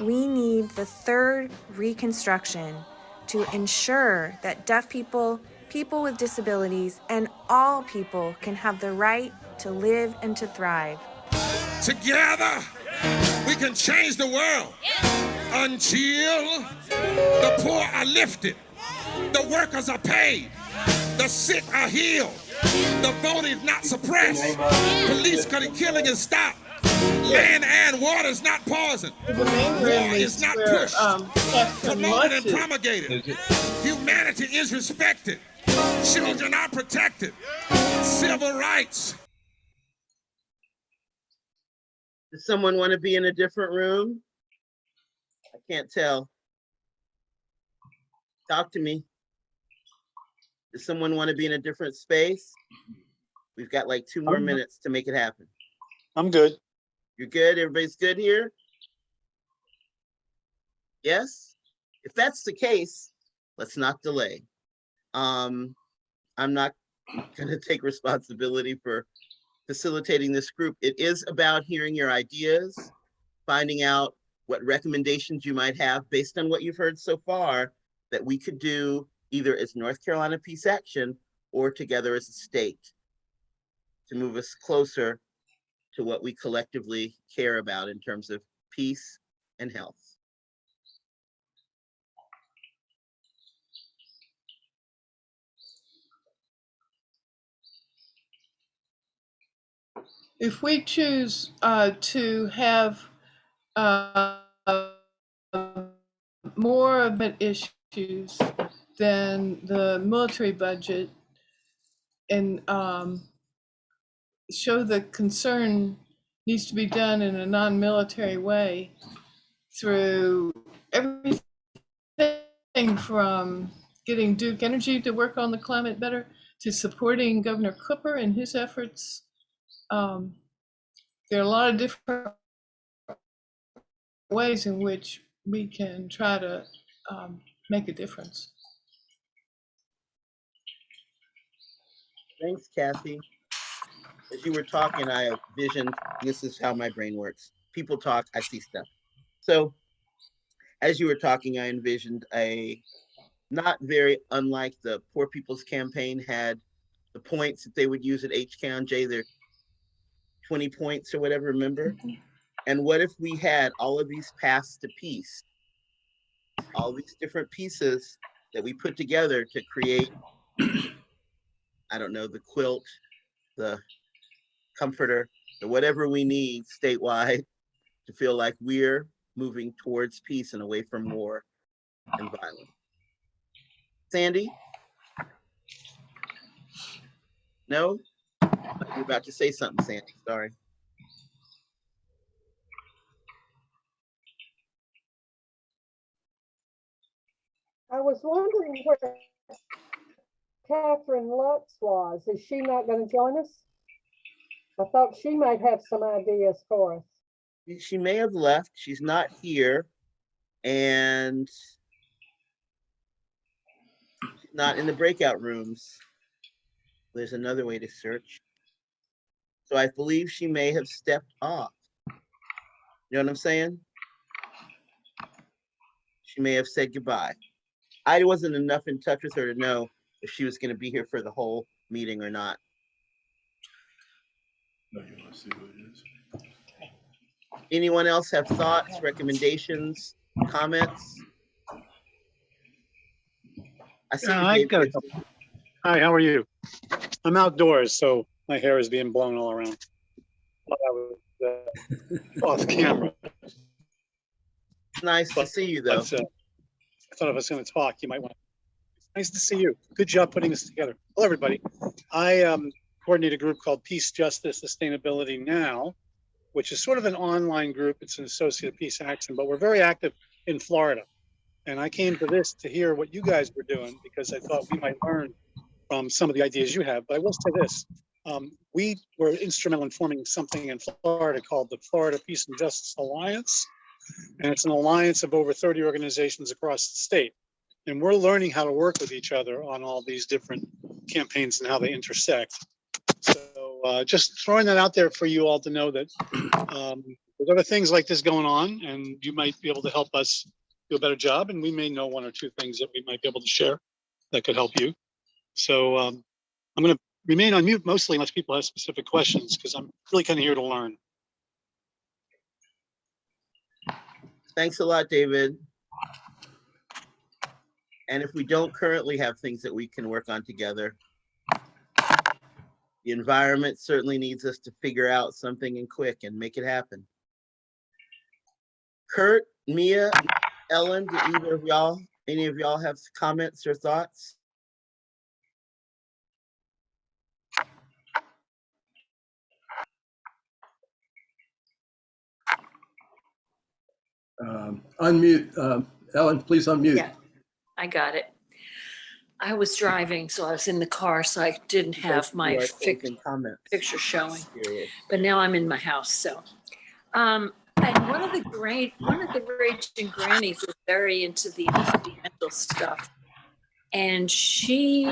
[SPEAKER 11] We need the third Reconstruction to ensure that deaf people, people with disabilities, and all people can have the right to live and to thrive.
[SPEAKER 5] Together, we can change the world until the poor are lifted, the workers are paid, the sick are healed, the vote is not suppressed, police killing is stopped, land and water is not poisoned, war is not pushed, promoted and promulgated, humanity is respected, children are protected, civil rights.
[SPEAKER 2] Does someone want to be in a different room? I can't tell. Talk to me. Does someone want to be in a different space? We've got like 2 more minutes to make it happen.
[SPEAKER 17] I'm good.
[SPEAKER 2] You're good? Everybody's good here? Yes? If that's the case, let's not delay. I'm not going to take responsibility for facilitating this group. It is about hearing your ideas, finding out what recommendations you might have based on what you've heard so far that we could do either as North Carolina Peace Action or together as a state to move us closer to what we collectively care about in terms of peace and health.
[SPEAKER 10] If we choose to have more of it issues than the military budget and show the concern needs to be done in a non-military way through everything from getting Duke Energy to work on the climate better to supporting Governor Cooper and his efforts. There are a lot of different ways in which we can try to make a difference.
[SPEAKER 2] Thanks, Kathy. As you were talking, I visioned, this is how my brain works. People talk, I see stuff. So as you were talking, I envisioned a, not very unlike the Poor People's Campaign had the points that they would use at HKNJ, their 20 points or whatever, remember? And what if we had all of these paths to peace, all these different pieces that we put together to create, I don't know, the quilt, the comforter, the whatever we need statewide to feel like we're moving towards peace and away from war and violence. Sandy? No? You're about to say something, Sandy. Sorry.
[SPEAKER 17] I was wondering where Catherine Lutz was. Is she not going to join us? I thought she might have some ideas for us.
[SPEAKER 2] She may have left. She's not here. And she's not in the breakout rooms. There's another way to search. So I believe she may have stepped off. You know what I'm saying? She may have said goodbye. I wasn't enough in touch with her to know if she was going to be here for the whole meeting or not. Anyone else have thoughts, recommendations, comments? I see you, David.
[SPEAKER 18] Hi, how are you? I'm outdoors, so my hair is being blown all around. Thought I was off camera.
[SPEAKER 2] Nice to see you, though.
[SPEAKER 18] I thought if I was going to talk, you might want to. Nice to see you. Good job putting this together. Hello, everybody. I coordinate a group called Peace, Justice, Sustainability Now, which is sort of an online group. It's an associate of Peace Action, but we're very active in Florida. And I came to this to hear what you guys were doing because I thought we might learn from some of the ideas you have. But I will say this, we were instrumental in forming something in Florida called the Florida Peace and Justice Alliance. And it's an alliance of over 30 organizations across the state. And we're learning how to work with each other on all these different campaigns and how they intersect. So just throwing that out there for you all to know that there's other things like this going on, and you might be able to help us do a better job. And we may know one or two things that we might be able to share that could help you. So I'm going to remain on mute mostly unless people have specific questions, because I'm really kind of here to learn.
[SPEAKER 2] Thanks a lot, David. And if we don't currently have things that we can work on together, the environment certainly needs us to figure out something and quick and make it happen. Kurt, Mia, Ellen, do any of y'all have comments or thoughts?
[SPEAKER 19] Unmute. Ellen, please unmute.
[SPEAKER 20] Yeah, I got it. I was driving, so I was in the car, so I didn't have my picture showing. But now I'm in my house, so. And one of the raging grannies is very into the environmental stuff. And she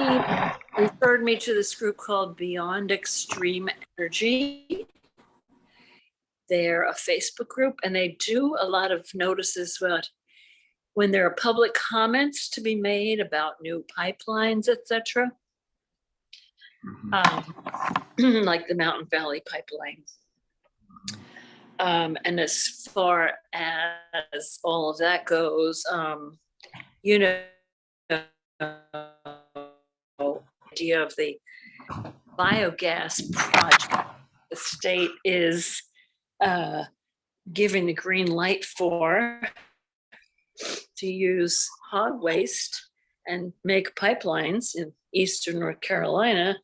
[SPEAKER 20] referred me to this group called Beyond Extreme Energy. They're a Facebook group, and they do a lot of notices about when there are public comments to be made about new pipelines, etc. Like the Mountain Valley Pipeline. And as far as all of that goes, you know, idea of the biogas project, the state is giving the green light for to use hog waste and make pipelines in eastern North Carolina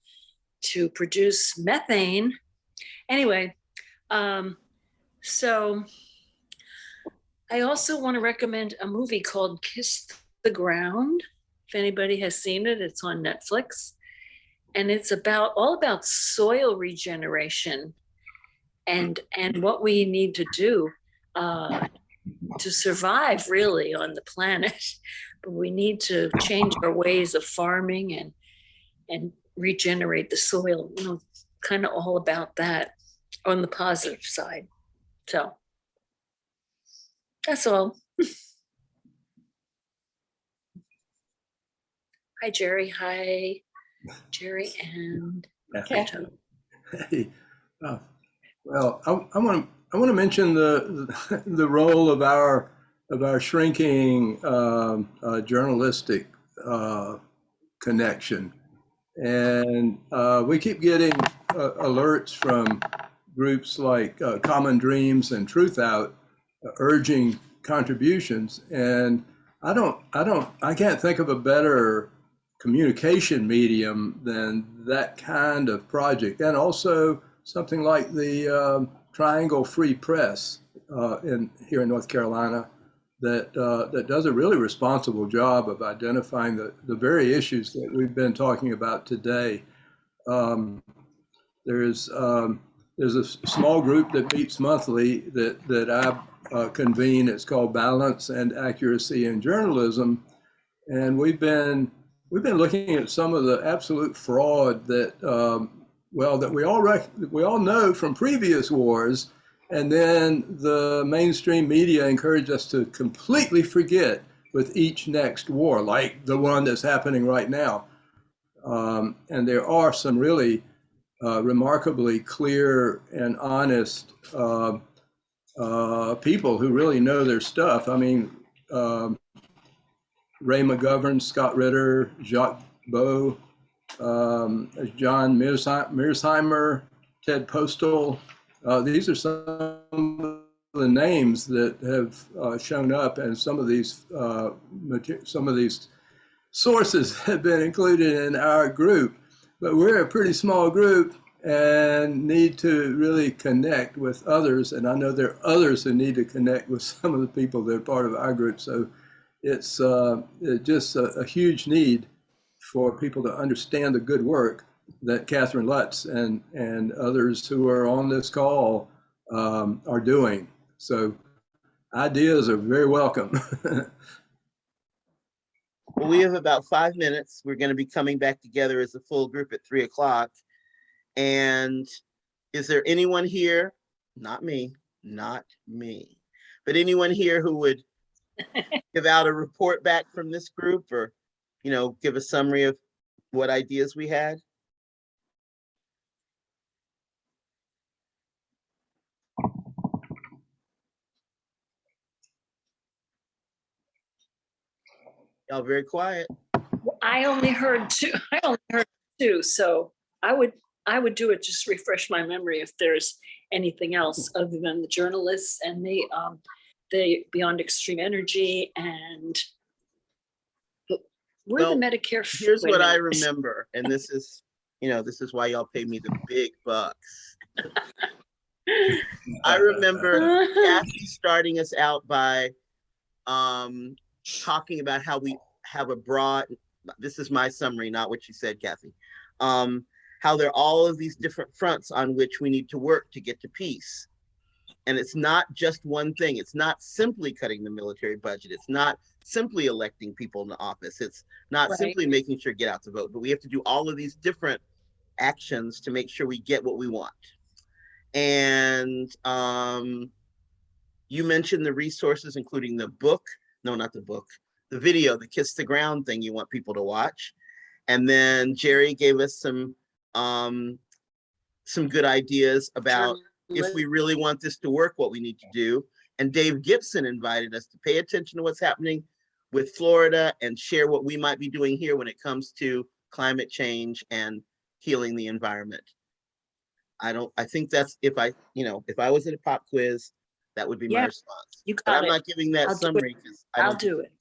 [SPEAKER 20] to produce methane. Anyway, so I also want to recommend a movie called Kiss the Ground. If anybody has seen it, it's on Netflix. And it's all about soil regeneration and what we need to do to survive really on the planet. But we need to change our ways of farming and regenerate the soil, you know, kind of all about that on the positive side. So that's all. Hi, Jerry. Hi, Jerry and Kato.
[SPEAKER 19] Hey, well, I want to mention the role of our shrinking journalistic connection, and we keep getting alerts from groups like Common Dreams and Truth Out urging contributions. And I can't think of a better communication medium than that kind of project. And also something like the Triangle Free Press here in North Carolina that does a really responsible job of identifying the very issues that we've been talking about today. There's a small group that meets monthly that I convene. It's called Balance and Accuracy in Journalism, and we've been looking at some of the absolute fraud that that we all know from previous wars, and then the mainstream media encouraged us to completely forget with each next war, like the one that's happening right now. And there are some really remarkably clear and honest people who really know their stuff. I mean, Ray McGovern, Scott Ritter, Jacques Beau, John Mearsheimer, Ted Postal. These are some of the names that have shown up, and some of these sources have been included in our group. But we're a pretty small group and need to really connect with others. And I know there are others who need to connect with some of the people that are part of our group. So it's just a huge need for people to understand the good work that Catherine Lutz and others who are on this call are doing. So ideas are very welcome.
[SPEAKER 2] Well, we have about 5 minutes. We're going to be coming back together as a full group at 3 o'clock. And is there anyone here, not me, but anyone here who would give out a report back from this group, or, give a summary of what ideas we had? Y'all very quiet.
[SPEAKER 20] I only heard two, so I would do it, just refresh my memory if there's anything else other than the journalists and the Beyond Extreme Energy and we're the Medicare.
[SPEAKER 2] Here's what I remember, and this is why y'all pay me the big bucks. I remember Kathy starting us out by talking about how we have a broad, this is my summary, not what you said, Kathy, how there are all of these different fronts on which we need to work to get to peace. And it's not just one thing. It's not simply cutting the military budget. It's not simply electing people in the office. It's not simply making sure get out to vote, but we have to do all of these different actions to make sure we get what we want. And you mentioned the resources, including the book. No, not the book. The video, the Kiss the Ground thing you want people to watch. And then Jerry gave us some good ideas about if we really want this to work, what we need to do. And Dave Gibson invited us to pay attention to what's happening with Florida and share what we might be doing here when it comes to climate change and healing the environment. I think that's, if I was in a pop quiz, that would be my response.
[SPEAKER 20] You got
[SPEAKER 2] but I'm
[SPEAKER 20] it.
[SPEAKER 2] not giving that summary because
[SPEAKER 20] I'll do it.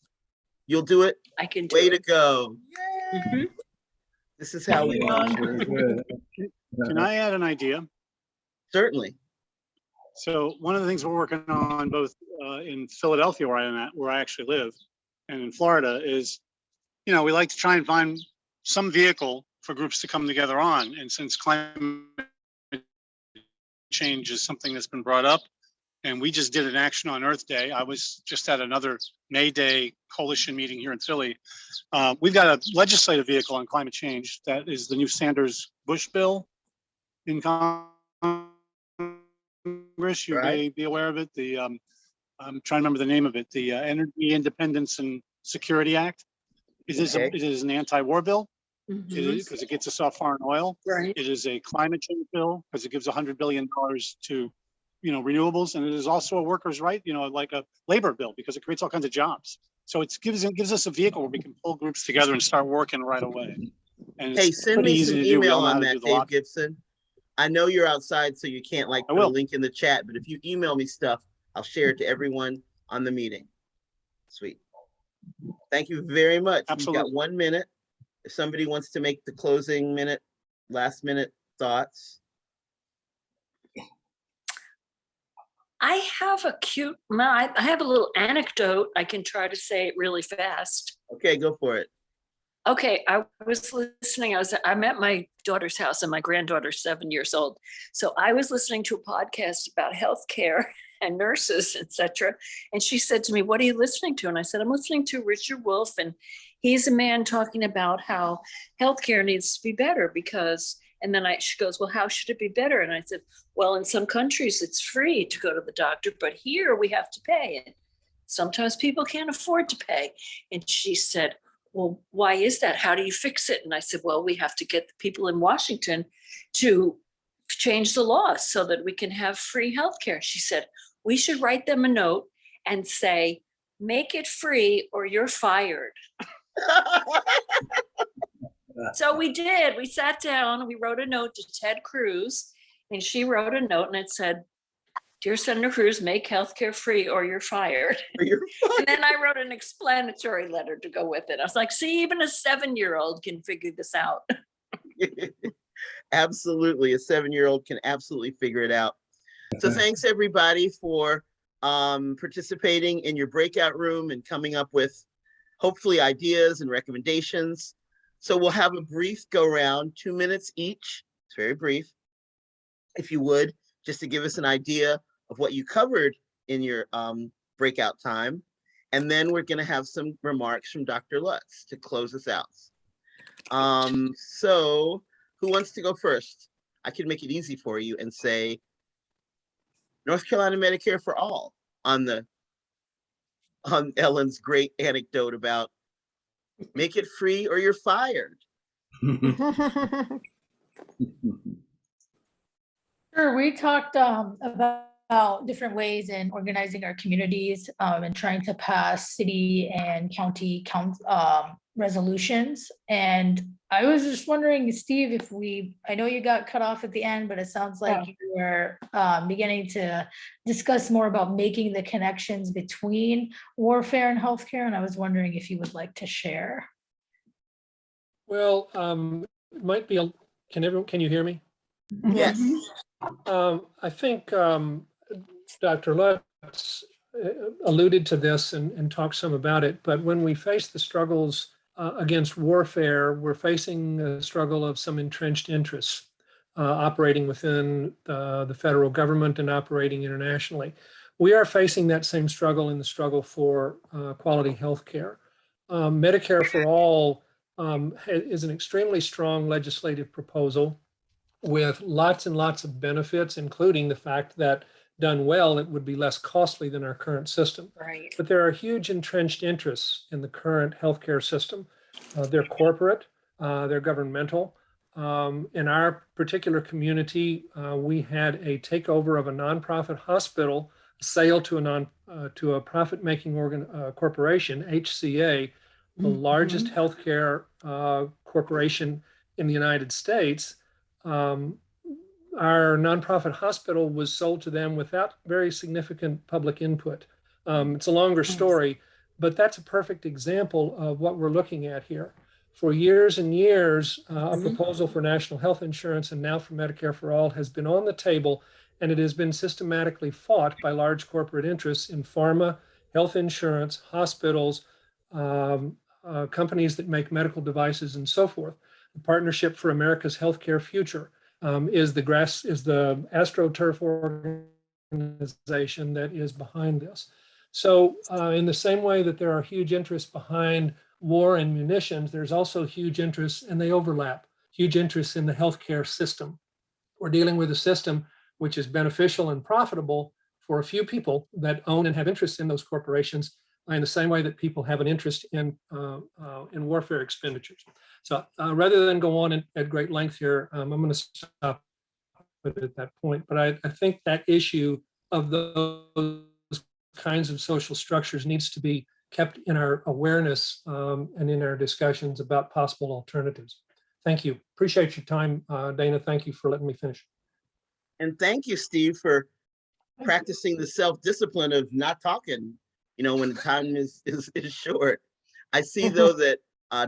[SPEAKER 2] You'll do it?
[SPEAKER 20] I can do
[SPEAKER 2] Way
[SPEAKER 20] it.
[SPEAKER 2] to go. This is how we
[SPEAKER 18] Can I add an idea?
[SPEAKER 2] Certainly.
[SPEAKER 18] So one of the things we're working on both in Philadelphia, where I actually live, and in Florida is, we like to try and find some vehicle for groups to come together on. And since climate change is something that's been brought up, and we just did an Action on Earth Day. I was just at another May Day coalition meeting here in Philly. We've got a legislative vehicle on climate change that is the new Sanders-Bush bill in Congress. You may be aware of it. I'm trying to remember the name of it. The Energy Independence and Security Act. It is an anti-war bill. It is because it gets us off foreign oil.
[SPEAKER 20] Right.
[SPEAKER 18] It is a climate change bill because it gives $100 billion to renewables, and it is also a workers' right, like a labor bill because it creates all kinds of jobs. So it gives us a vehicle where we can pull groups together and start working right away. And
[SPEAKER 2] hey, send me some email on that, Dave Gibson. I know you're outside, so you can't like
[SPEAKER 18] I
[SPEAKER 2] put a
[SPEAKER 18] will.
[SPEAKER 2] link in the chat, but if you email me stuff, I'll share it to everyone on the meeting. Sweet. Thank you very much. We've got
[SPEAKER 18] Absolutely.
[SPEAKER 2] 1 minute. If somebody wants to make the closing minute, last minute thoughts.
[SPEAKER 20] I have a cute, I have a little anecdote. I can try to say it really fast.
[SPEAKER 2] Okay, go for it.
[SPEAKER 20] Okay, I was listening. I'm at my daughter's house, and my granddaughter's 7 years old. So I was listening to a podcast about healthcare and nurses, etc. And she said to me, "What are you listening to?" And I said, "I'm listening to Richard Wolff, and he's a man talking about how healthcare needs to be better because." And then she goes, "Well, how should it be better?" And I said, "Well, in some countries it's free to go to the doctor, but here we have to pay it. Sometimes people can't afford to pay." And she said, "Well, why is that? How do you fix it?" And I said, "Well, we have to get the people in Washington to change the law so that we can have free healthcare." She said, "We should write them a note and say, make it free or you're fired." So we did. We sat down and we wrote a note to Ted Cruz, and she wrote a note and it said, "Dear Senator Cruz, make healthcare free or you're fired." And then I wrote an explanatory letter to go with it. I was like, see, even a 7-year-old can figure this out.
[SPEAKER 2] Absolutely. A 7-year-old can absolutely figure it out. So thanks everybody for participating in your breakout room and coming up with hopefully ideas and recommendations. So we'll have a brief go round, 2 minutes each. It's very brief. If you would, just to give us an idea of what you covered in your breakout time. And then we're going to have some remarks from Dr. Lutz to close us out. So who wants to go first? I can make it easy for you and say North Carolina Medicare for All on Ellen's great anecdote about make it free or you're fired.
[SPEAKER 4] Sure, we talked about different ways in organizing our communities and trying to pass city and county resolutions. And I was just wondering, Steve, if I know you got cut off at the end, but it sounds like you were beginning to discuss more about making the connections between warfare and healthcare. And I was wondering if you would like to share.
[SPEAKER 21] Well, it might be, can you hear me?
[SPEAKER 2] Yes.
[SPEAKER 21] I think Dr. Lutz alluded to this and talked some about it, but when we face the struggles against warfare, we're facing a struggle of some entrenched interests operating within the federal government and operating internationally. We are facing that same struggle in the struggle for quality health care. Medicare for All is an extremely strong legislative proposal with lots and lots of benefits, including the fact that done well, it would be less costly than our current system.
[SPEAKER 20] Right.
[SPEAKER 21] But there are huge entrenched interests in the current healthcare system. They're corporate, they're governmental. In our particular community, we had a takeover of a nonprofit hospital, a sale to a profit-making corporation, HCA, the largest healthcare corporation in the United States. Our nonprofit hospital was sold to them without very significant public input. It's a longer story, but that's a perfect example of what we're looking at here. For years and years, a proposal for national health insurance and now for Medicare for All has been on the table, and it has been systematically fought by large corporate interests in pharma, health insurance, hospitals, companies that make medical devices, and so forth. The Partnership for America's Healthcare Future is the AstroTurf organization that is behind this. So in the same way that there are huge interests behind war and munitions, there's also huge interests, and they overlap, huge interests in the healthcare system. We're dealing with a system which is beneficial and profitable for a few people that own and have interests in those corporations, in the same way that people have an interest in warfare expenditures. So rather than go on at great length here, I'm going to stop at that point. But I think that issue of those kinds of social structures needs to be kept in our awareness and in our discussions about possible alternatives. Thank you. Appreciate your time, Dana. Thank you for letting me finish.
[SPEAKER 2] And thank you, Steve, for practicing the self-discipline of not talking, when the time is short. I see though that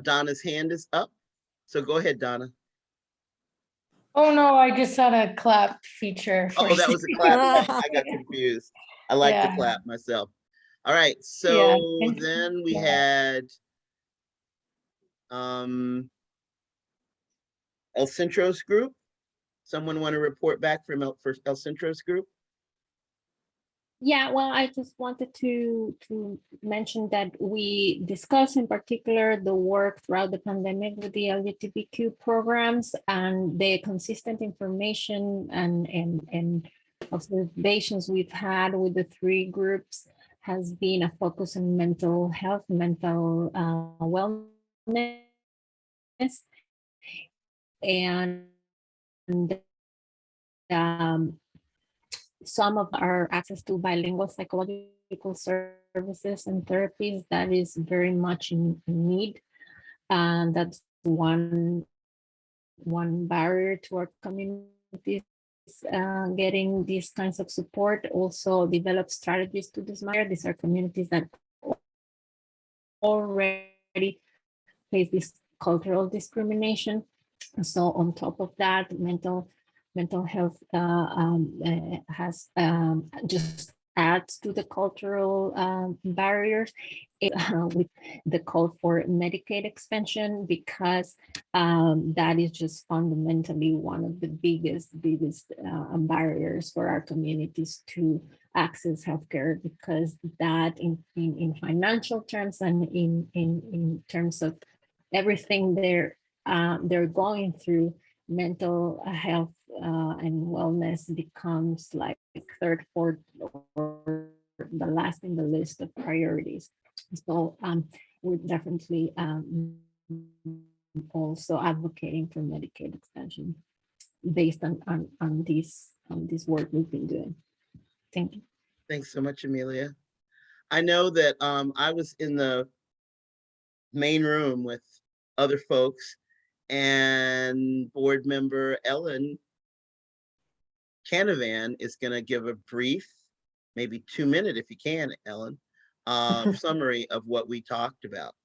[SPEAKER 2] Donna's hand is up. So go ahead, Donna.
[SPEAKER 4] Oh, no, I just saw a clap feature.
[SPEAKER 2] Oh, that was a clap. I got confused. I like to clap myself. All right, so then we had El Centro's group. Someone want to report back from El Centro's group?
[SPEAKER 3] Yeah, well, I just wanted to mention that we discussed in particular the work throughout the pandemic with the LGBTQ programs and the consistent information and observations we've had with the three groups has been a focus on mental health, mental wellness, and some of our access to bilingual psychological services and therapies that is very much in need. And that's one barrier to our communities getting these kinds of support. Also develop strategies to this matter. These are communities that already face this cultural discrimination. So on top of that, mental health has just adds to the cultural barriers with the call for Medicaid expansion, because that is just fundamentally one of the biggest barriers for our communities to access healthcare, because that in financial terms and in terms of everything they're going through, mental health and wellness becomes like third, fourth, or the last in the list of priorities. So we're definitely also advocating for Medicaid expansion based on this work we've been doing. Thank you.
[SPEAKER 2] Thanks so much, Amelia. I know that I was in the main room with other folks, and board member Ellen Canavan is going to give a brief, maybe 2-minute if you can, Ellen, summary of what we talked about.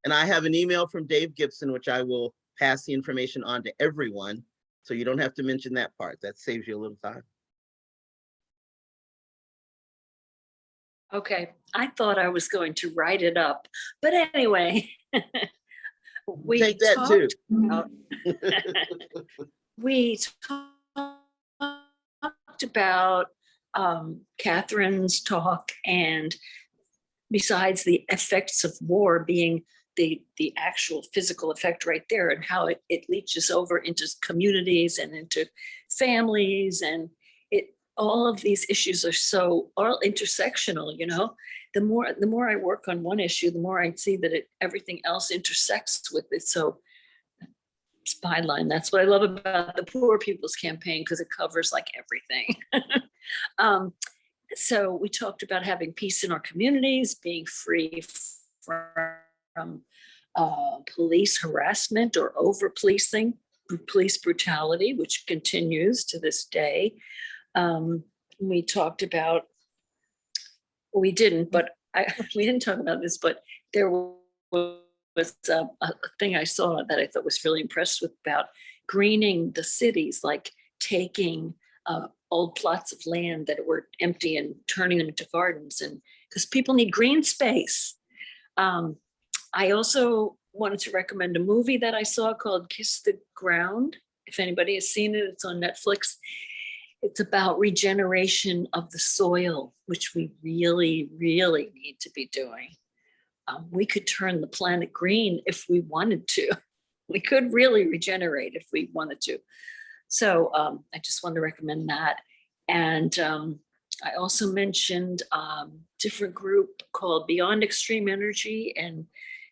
[SPEAKER 2] And I have an email from Dave Gibson, which I will pass the information on to everyone, so you don't have to mention that part. That saves you a little time.
[SPEAKER 20] Okay, I thought I was going to write it up, but anyway. We
[SPEAKER 2] take that too.
[SPEAKER 20] We talked about Catherine's talk, and besides the effects of war being the actual physical effect right there, and how it leaches over into communities and into families, and all of these issues are so all intersectional, the more I work on one issue, the more I see that everything else intersects with it. So it's byline. That's what I love about the Poor People's Campaign, because it covers like everything. So we talked about having peace in our communities, being free from police harassment or over policing, police brutality, which continues to this day. We talked about, we didn't talk about this, but there was a thing I saw that I thought was really impressed with about greening the cities, like taking old plots of land that were empty and turning them into gardens, and because people need green space. I also wanted to recommend a movie that I saw called Kiss the Ground. If anybody has seen it, it's on Netflix. It's about regeneration of the soil, which we really, really need to be doing. We could turn the planet green if we wanted to. We could really regenerate if we wanted to. So I just wanted to recommend that. And I also mentioned a different group called Beyond Extreme Energy, and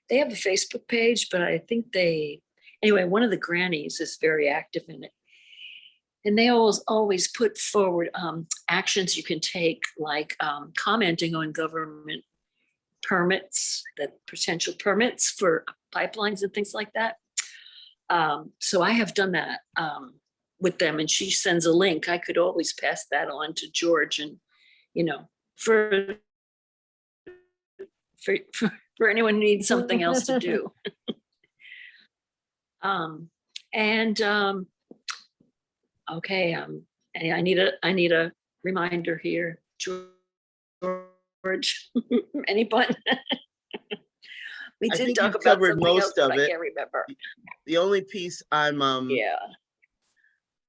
[SPEAKER 20] they have a Facebook page, but I think anyway, one of the grannies is very active in it. And they always put forward actions you can take, like commenting on government permits, potential permits for pipelines and things like that. So I have done that with them and she sends a link, I could always pass that on to George and, you know, for anyone who needs something else to do. Okay, I need a reminder here, George. Anybody? We
[SPEAKER 2] I
[SPEAKER 20] did
[SPEAKER 2] think
[SPEAKER 20] talk
[SPEAKER 2] you've
[SPEAKER 20] about
[SPEAKER 2] covered
[SPEAKER 20] something else,
[SPEAKER 2] most
[SPEAKER 20] but
[SPEAKER 2] of
[SPEAKER 20] I
[SPEAKER 2] it.
[SPEAKER 20] can't remember.
[SPEAKER 2] The only piece I'm
[SPEAKER 20] Yeah.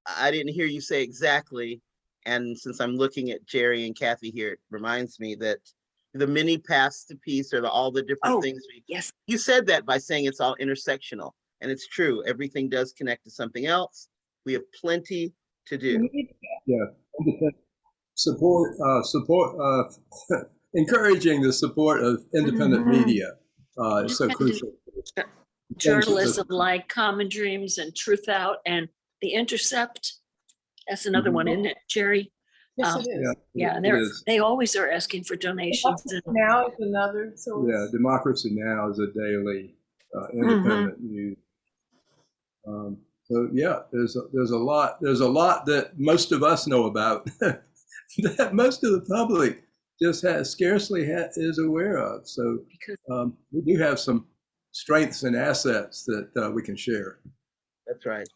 [SPEAKER 2] I didn't hear you say exactly, and since I'm looking at Jerry and Kathy here, it reminds me that the many paths to peace are all the different things.
[SPEAKER 20] Yes.
[SPEAKER 2] You said that by saying it's all intersectional, and it's true. Everything does connect to something else. We have plenty to do.
[SPEAKER 19] Yeah. Encouraging the support of independent media is so crucial.
[SPEAKER 20] Journalism like Common Dreams and Truth Out and The Intercept. That's another one, isn't it, Jerry?
[SPEAKER 10] Yes, it is.
[SPEAKER 20] Yeah, and
[SPEAKER 19] it is.
[SPEAKER 20] they always are asking for donations.
[SPEAKER 10] Now is another source.
[SPEAKER 19] Yeah, Democracy Now! Is a daily independent news. So yeah, there's a lot that most of us know about that most of the public just scarcely is aware of. So we do have some strengths and assets that we can share.
[SPEAKER 2] That's right.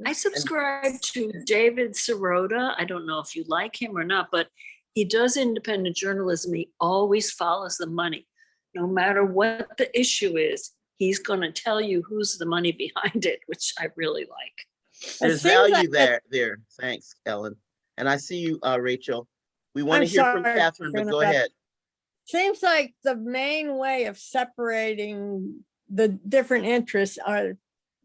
[SPEAKER 20] I subscribe to David Sirota. I don't know if you like him or not, but he does independent journalism. He always follows the money. No matter what the issue is, he's going to tell you who's the money behind it, which I really like.
[SPEAKER 2] There's value there. Thanks, Ellen. And I see you, Rachel. We want to hear from Catherine, but go ahead.
[SPEAKER 7] Seems like the main way of separating the different interests are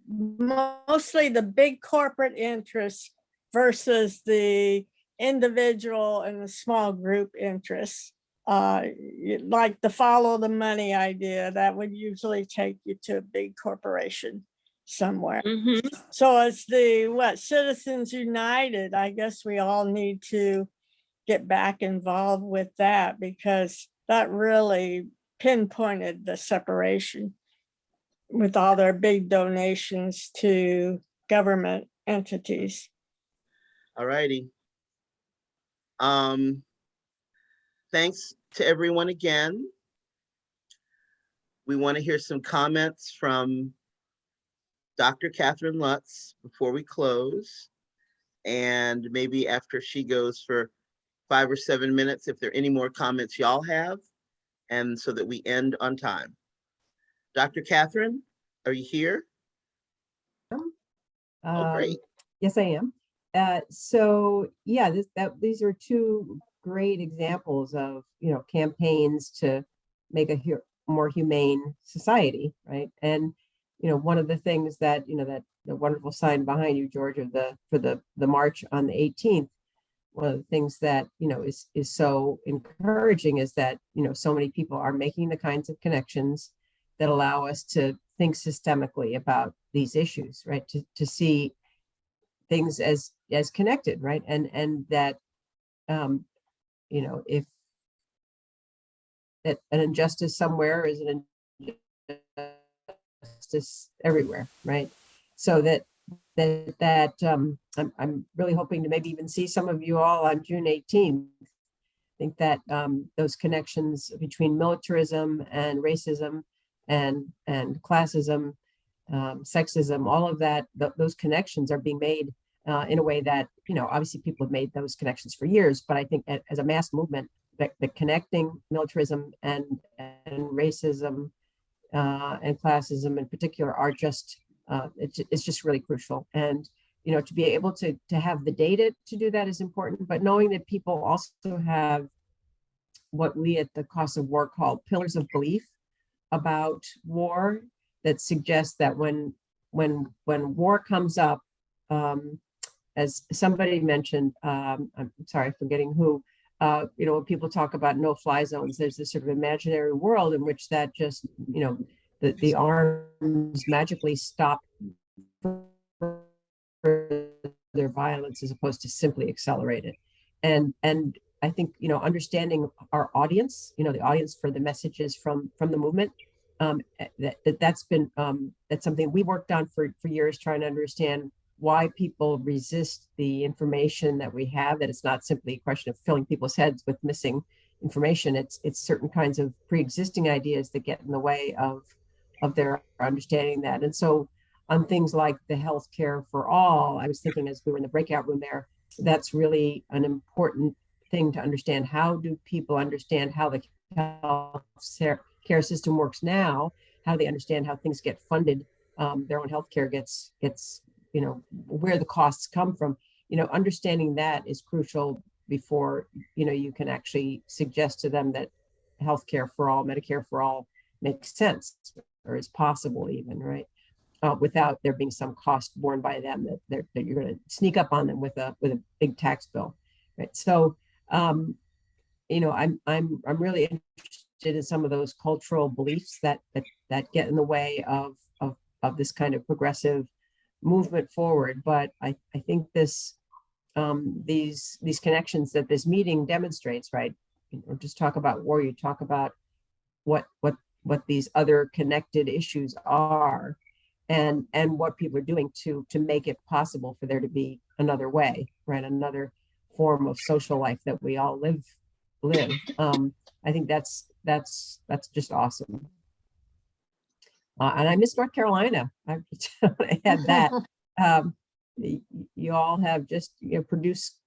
[SPEAKER 7] mostly the big corporate interests versus the individual and the small group interests. Like the follow the money idea, that would usually take you to a big corporation somewhere. So it's the Citizens United. I guess we all need to get back involved with that because that really pinpointed the separation with all their big donations to government entities.
[SPEAKER 2] All righty. Thanks to everyone again. We want to hear some comments from Dr. Catherine Lutz before we close. And maybe after she goes for 5 or 7 minutes, if there are any more comments y'all have, and so that we end on time. Dr. Catherine, are you here? Oh, great.
[SPEAKER 1] Yes, I am. So yeah, these are two great examples of, campaigns to make a more humane society, right? And, one of the things that, that the wonderful sign behind you, George, for the march on the 18th, one of the things that, is so encouraging is that, so many people are making the kinds of connections that allow us to think systemically about these issues, right? To see things as connected, right? And that, if that an injustice somewhere is an injustice everywhere, right? So I'm really hoping to maybe even see some of you all on June 18th. I think that those connections between militarism and racism and classism, sexism, all of that, those connections are being made in a way that, obviously people have made those connections for years, but I think as a mass movement, that the connecting militarism and racism and classism in particular are just, it's just really crucial. And, to be able to have the data to do that is important, but knowing that people also have what we at the Cost of War call pillars of belief about war that suggest that when war comes up, as somebody mentioned, I'm sorry, forgetting who, when people talk about no-fly zones, there's this sort of imaginary world in which that just, the arms magically stop their violence as opposed to simply accelerate it. And I think, understanding our audience, the audience for the messages from the movement, that's been, that's something we worked on for years, trying to understand why people resist the information that we have, that it's not simply a question of filling people's heads with missing information. It's certain kinds of pre-existing ideas that get in the way of their understanding that. And so on things like the healthcare for all, I was thinking as we were in the breakout room there, that's really an important thing to understand. How do people understand how the health care system works now? How do they understand how things get funded? Their own healthcare gets, where the costs come from. Understanding that is crucial before, you can actually suggest to them that healthcare for all, Medicare for all makes sense or is possible even, right? Without there being some cost borne by them that you're going to sneak up on them with a big tax bill, right? So, I'm really interested in some of those cultural beliefs that get in the way of this kind of progressive movement forward. But I think these connections that this meeting demonstrates, right? Just talk about war, you talk about what these other connected issues are, and what people are doing to make it possible for there to be another way, right? Another form of social life that we all live. I think that's just awesome. And I miss North Carolina. I had that. You all have just produced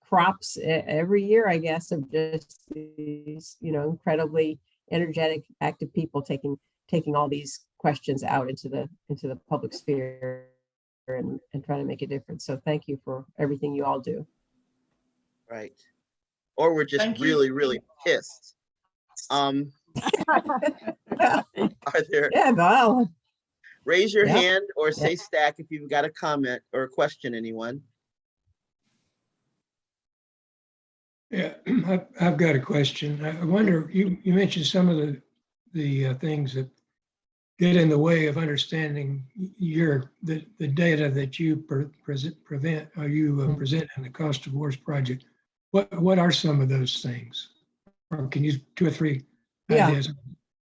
[SPEAKER 1] crops every year, I guess, of just these incredibly energetic, active people taking all these questions out into the public sphere and trying to make a difference. So thank you for everything you all do.
[SPEAKER 2] Right. Or we're just really, really pissed. Are there?
[SPEAKER 1] Yeah, well.
[SPEAKER 2] Raise your
[SPEAKER 1] Yep.
[SPEAKER 2] hand or say
[SPEAKER 1] Yep.
[SPEAKER 2] stack if you've got a comment or a question, anyone.
[SPEAKER 6] Yeah, I've got a question. I wonder, you mentioned some of the things that get in the way of understanding the data that you present in the Cost of Wars project. What are some of those things? Or can you 2 or 3 ideas?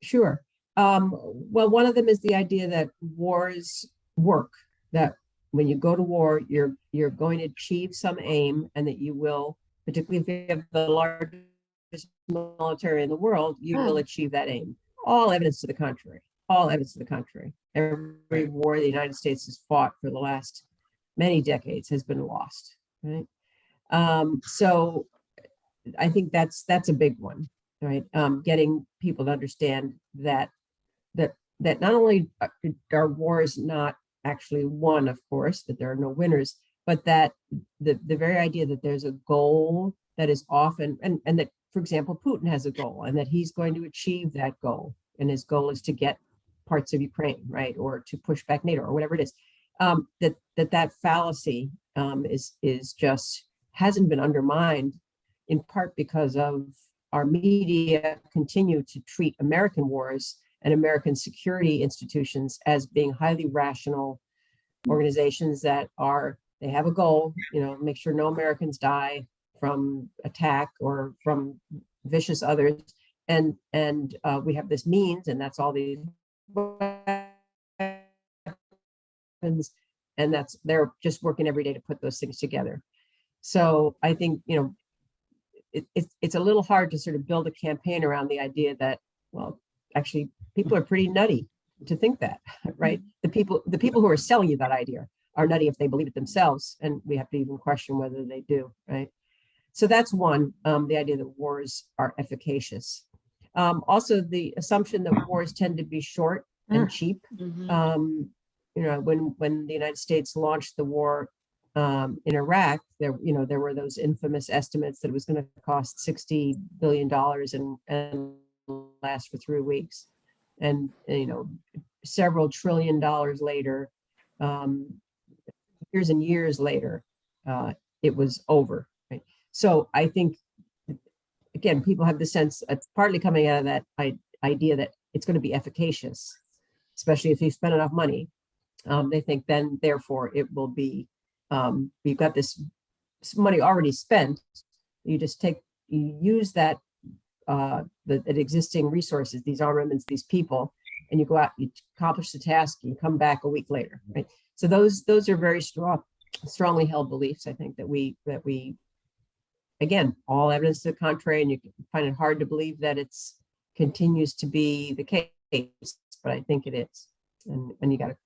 [SPEAKER 1] Sure. Well, one of them is the idea that wars work, that when you go to war, you're going to achieve some aim, and that you will, particularly if you have the largest military in the world, you will achieve that aim. All evidence to the contrary. All evidence to the contrary. Every war the United States has fought for the last many decades has been lost, right? So I think that's a big one, right? Getting people to understand that not only are wars not actually won, of course, that there are no winners, but that the very idea that there's a goal that is often, and that, for example, Putin has a goal, and that he's going to achieve that goal, and his goal is to get parts of Ukraine, right, or to push back NATO, or whatever it is. That fallacy is just hasn't been undermined, in part because of our media continue to treat American wars and American security institutions as being highly rational organizations that they have a goal, make sure no Americans die from attack or from vicious others. And we have this means, and that's all these weapons, and they're just working every day to put those things together. So I think, it's a little hard to sort of build a campaign around the idea that, well, actually people are pretty nutty to think that, right? The people who are selling you that idea are nutty if they believe it themselves, and we have to even question whether they do, right? So that's one, the idea that wars are efficacious. Also, the assumption that wars tend to be short and cheap. When the United States launched the war in Iraq, there were those infamous estimates that it was going to cost $60 billion and last for 3 weeks. And, several $1 trillion later, years and years later, it was over. Right? So I think, again, people have the sense, partly coming out of that idea that it's going to be efficacious, especially if you spend enough money. They think then, therefore, it will be, you've got this money already spent. You just use that, the existing resources, these armaments, these people, and you go out, you accomplish the task, you come back a week later, right? So those are very strong strongly held beliefs. I think that we again, all evidence to the contrary, and you can find it hard to believe that it's continues to be the case, but I think it is. And you gotta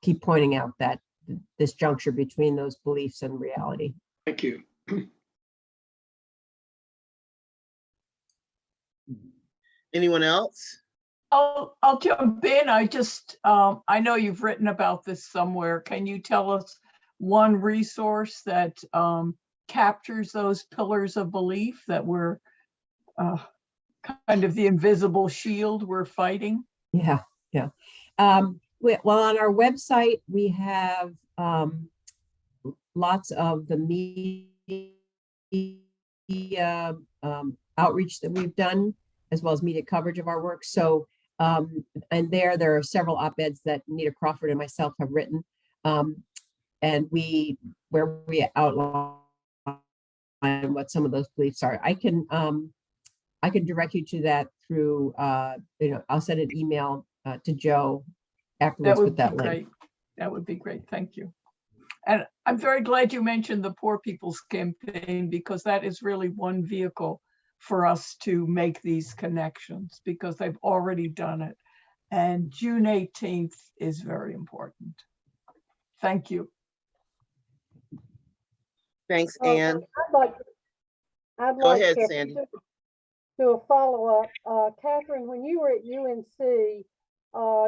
[SPEAKER 1] keep pointing out that this juncture between those beliefs and reality.
[SPEAKER 6] Thank you.
[SPEAKER 2] Anyone else?
[SPEAKER 12] I'll jump in. I just, I know you've written about this somewhere. Can you tell us one resource that captures those pillars of belief that we're kind of the invisible shield we're fighting?
[SPEAKER 1] Yeah. Well, on our website, we have lots of the media outreach that we've done, as well as media coverage of our work. So, and there are several op-eds that Nita Crawford and myself have written, and where we outline what some of those beliefs are. I can direct you to that through, I'll send an email to Joe afterwards with that link.
[SPEAKER 12] Great. That would be great. Thank you. And I'm very glad you mentioned the Poor People's Campaign, because that is really one vehicle for us to make these connections, because they've already done it. And June 18th is very important. Thank you.
[SPEAKER 2] Thanks, Ann.
[SPEAKER 17] I'd
[SPEAKER 2] Go
[SPEAKER 17] like
[SPEAKER 2] ahead,
[SPEAKER 17] to
[SPEAKER 2] Sandy.
[SPEAKER 17] do a follow-up. Catherine, when you were at UNC,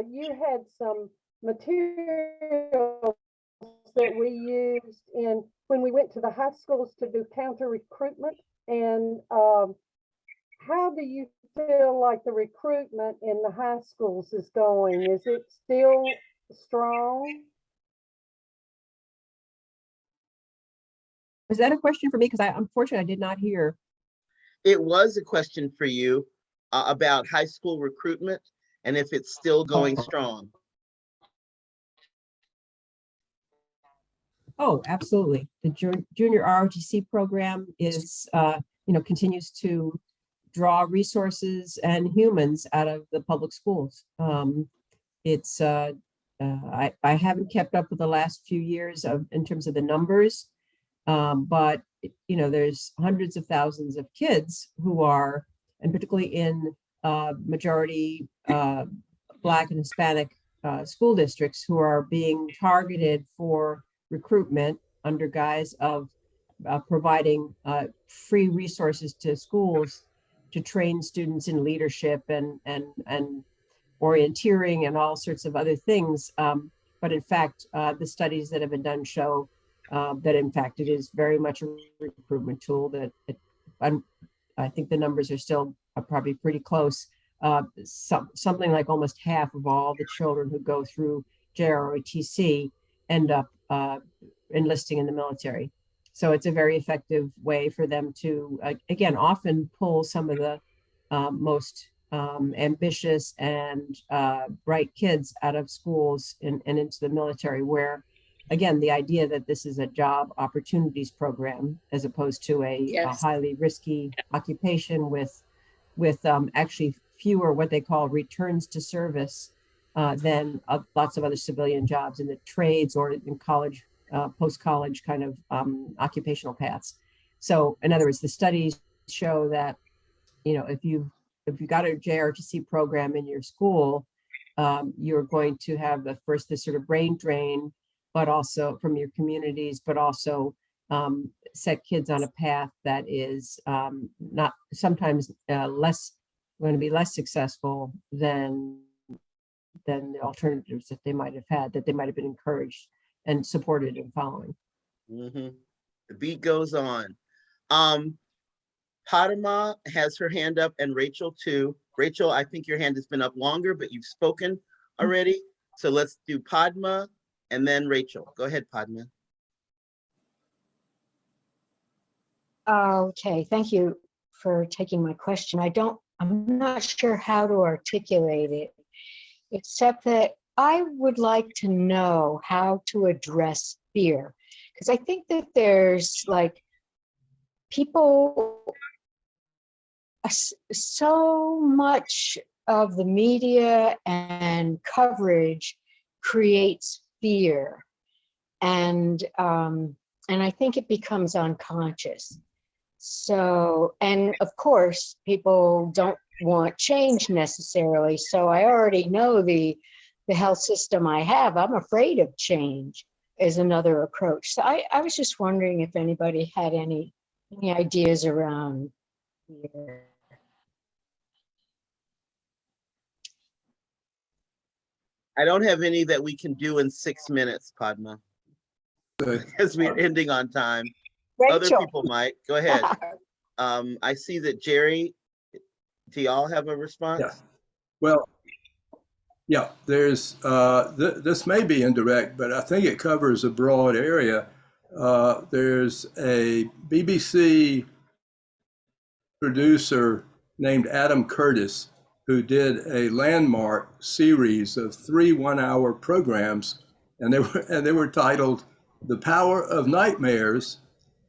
[SPEAKER 17] you had some materials that we used when we went to the high schools to do counter recruitment. And how do you feel like the recruitment in the high schools is going? Is it still strong?
[SPEAKER 1] Was that a question for me? Because unfortunately, I did not hear.
[SPEAKER 2] It was a question for you about high school recruitment and if it's still going strong.
[SPEAKER 1] Oh, absolutely. The junior ROTC program is, continues to draw resources and humans out of the public schools. I haven't kept up with the last few years in terms of the numbers, but there's hundreds of thousands of kids who are, and particularly in majority Black and Hispanic school districts, who are being targeted for recruitment under guise of providing free resources to schools to train students in leadership and orienteering and all sorts of other things. But in fact, the studies that have been done show that in fact it is very much a recruitment tool. I think the numbers are still probably pretty close. Something like almost half of all the children who go through JROTC end up enlisting in the military. So it's a very effective way for them to, again, often pull some of the most ambitious and bright kids out of schools and into the military, where, again, the idea that this is a job opportunities program as opposed to a highly risky occupation with actually fewer what they call returns to service than lots of other civilian jobs in the trades or in college, post-college kind of occupational paths. So in other words, the studies show that, if you've got a JRTC program in your school, you're going to have this sort of brain drain, but also from your communities, but also set kids on a path that is not sometimes going to be less successful than the alternatives that they might have had, that they might have been encouraged and supported in following.
[SPEAKER 2] Mm-hmm. The beat goes on. Padma has her hand up, and Rachel too. Rachel, I think your hand has been up longer, but you've spoken already. So let's do Padma and then Rachel. Go ahead, Padma.
[SPEAKER 22] Okay, thank you for taking my question. I'm not sure how to articulate it, except that I would like to know how to address fear. Because I think that there's people, so much of the media and coverage creates fear. And I think it becomes unconscious. So, and of course, people don't want change necessarily. So I already know the health system I have. I'm afraid of change is another approach. So I was just wondering if anybody had any ideas around here.
[SPEAKER 2] I don't have any that we can do in 6 minutes, Padma, because we're ending on time. Other
[SPEAKER 22] Rachel.
[SPEAKER 2] people might. Go ahead. I see that Jerry, do y'all have a response?
[SPEAKER 19] Yeah. Well, yeah, there's, this may be indirect, but I think it covers a broad area. There's a BBC producer named Adam Curtis who did a landmark series of 3 one-hour programs, and they were titled "The Power of Nightmares: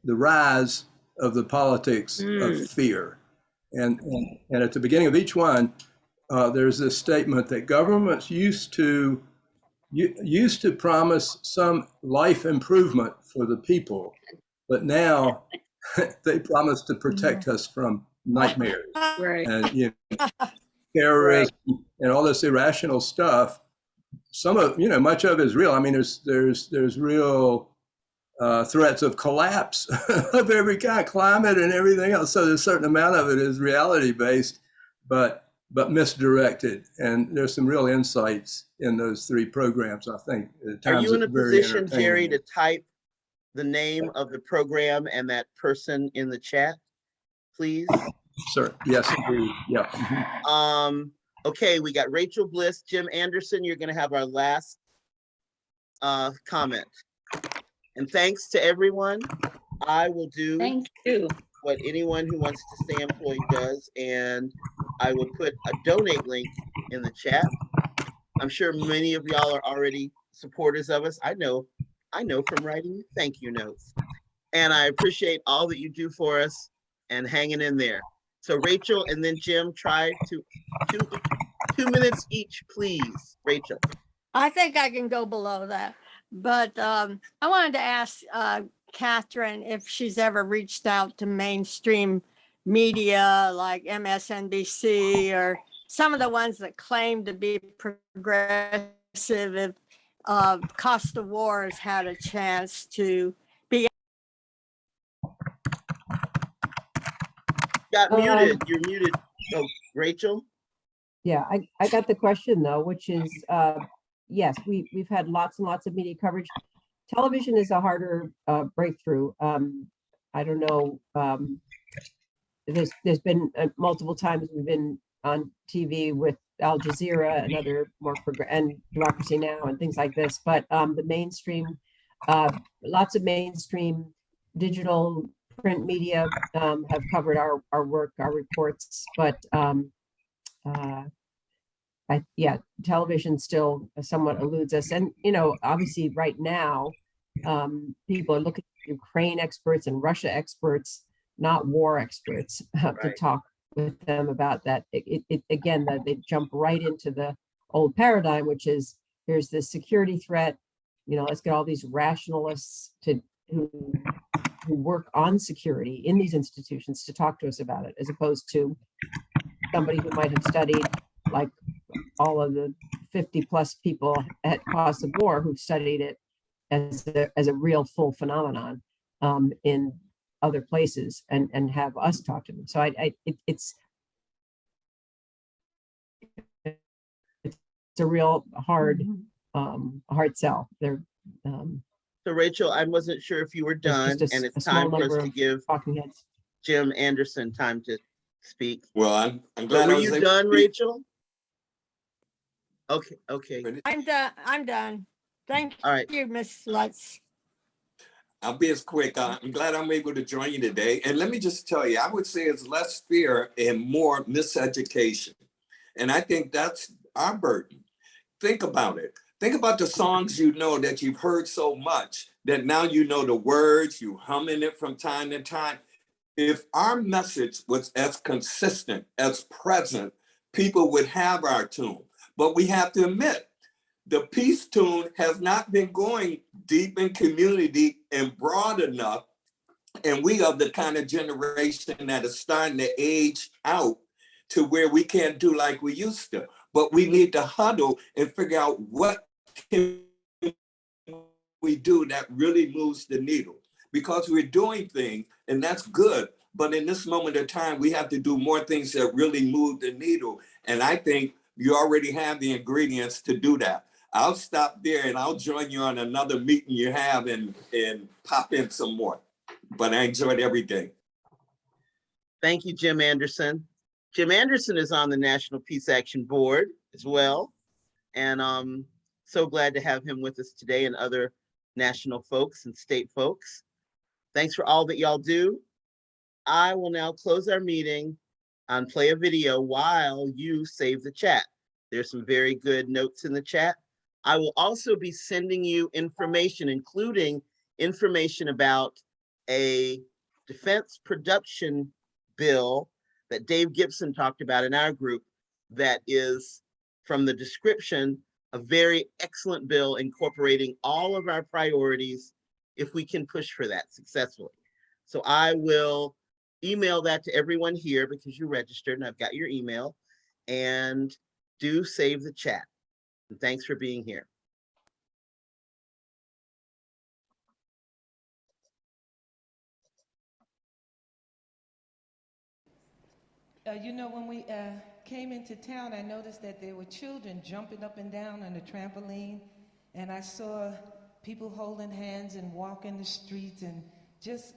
[SPEAKER 19] The Rise of the Politics of Fear." And at the beginning of each one, there's this statement that governments used to promise some life improvement for the people, but now they promise to protect us from nightmares and terrorism and all this irrational stuff. Some of much of it is real. I mean, there's real threats of collapse of every kind, climate and everything else. So there's a certain amount of it is reality based, but misdirected. And there's some real insights in those 3 programs, I think.
[SPEAKER 2] Are you in a position, Jerry, to type the name of the program and that person in the chat, please?
[SPEAKER 19] Sir, yes, indeed. Yeah.
[SPEAKER 2] Okay, we got Rachel Bliss, Jim Anderson. You're going to have our last comment. And thanks to everyone. I will do what anyone who wants to stay employed does, and I will put a donate link in the chat. I'm sure many of y'all are already supporters of us. I know from writing thank you notes. And I appreciate all that you do for us and hanging in there. So Rachel and then Jim, try to 2 minutes each, please. Rachel.
[SPEAKER 7] I think I can go below that. But I wanted to ask Catherine if she's ever reached out to mainstream media like MSNBC or some of the ones that claim to be progressive, if Cost of War has had a chance to be.
[SPEAKER 2] Got muted. You're muted. Oh, Rachel?
[SPEAKER 1] Yeah, I got the question though, which is, yes, we've had lots and lots of media coverage. Television is a harder breakthrough. I don't know. There's been multiple times we've been on TV with Al Jazeera and other more and Democracy Now! And things like this. But the mainstream, lots of mainstream digital print media have covered our work, our reports. But television still somewhat eludes us. And, obviously right now, people are looking at Ukraine experts and Russia experts, not war experts, to talk with them about that. Again, they jump right into the old paradigm, which is here's this security threat. Let's get all these rationalists who work on security in these institutions to talk to us about it, as opposed to somebody who might have studied, like all of the 50 plus people at Cost of War who've studied it as a real full phenomenon in other places and have us talk to them. So it's a real hard sell. They're
[SPEAKER 2] so Rachel, I wasn't sure if you were done, and it's time for us to give Jim Anderson time to speak.
[SPEAKER 9] Well, I'm glad.
[SPEAKER 2] Were you done, Rachel? Okay.
[SPEAKER 7] I'm done. Thank you, Miss Lutz.
[SPEAKER 9] I'll be as quick. I'm glad I'm able to join you today. And let me just tell you, I would say it's less fear and more miseducation. And I think that's our burden. Think about it. Think about the songs that you've heard so much that now you know the words, you humming it from time to time. If our message was as consistent, as present, people would have our tune. But we have to admit, the peace tune has not been going deep in community and broad enough. And we are the kind of generation that is starting to age out to where we can't do like we used to. But we need to huddle and figure out what can we do that really moves the needle. Because we're doing things, and that's good. But in this moment of time, we have to do more things that really move the needle. And I think you already have the ingredients to do that. I'll stop there and I'll join you on another meeting you have and pop in some more. But I enjoyed everything.
[SPEAKER 2] Thank you, Jim Anderson. Jim Anderson is on the National Peace Action Board as well. And I'm so glad to have him with us today and other national folks and state folks. Thanks for all that y'all do. I will now close our meeting and play a video while you save the chat. There's some very good notes in the chat. I will also be sending you information, including information about a defense production bill that Dave Gibson talked about in our group that is, from the description, a very excellent bill incorporating all of our priorities if we can push for that successfully. So I will email that to everyone here because you registered and I've got your email, and do save the chat. And thanks for being here.
[SPEAKER 13] You know, when we came into town, I noticed that there were children jumping up and down on the trampoline, and I saw people holding hands and walking the streets and just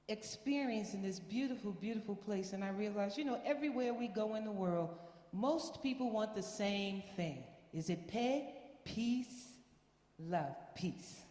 [SPEAKER 13] experiencing this beautiful, beautiful place. And I realized, you know, everywhere we go in the world, most people want the same thing. Is it pay, peace, love, peace?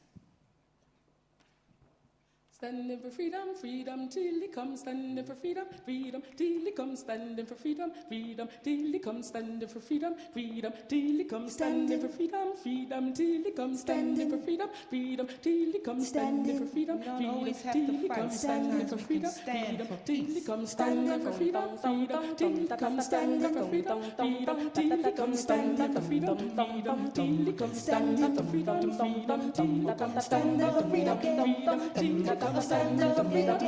[SPEAKER 14] Standing for freedom, freedom till it comes. Standing for freedom, freedom till it comes. Standing for freedom, freedom till it comes. Standing for freedom, freedom till it comes. Standing for freedom, freedom till it comes. Standing for freedom, freedom till it comes. Standing for freedom, freedom till it comes. Standing for freedom, freedom till it comes. Standing for freedom, freedom till it comes. Standing for freedom, freedom till it comes. Standing for freedom, freedom till it comes. Standing for freedom, freedom till it comes. Standing for freedom, freedom till it comes. Standing for freedom, freedom till it comes. Standing for freedom,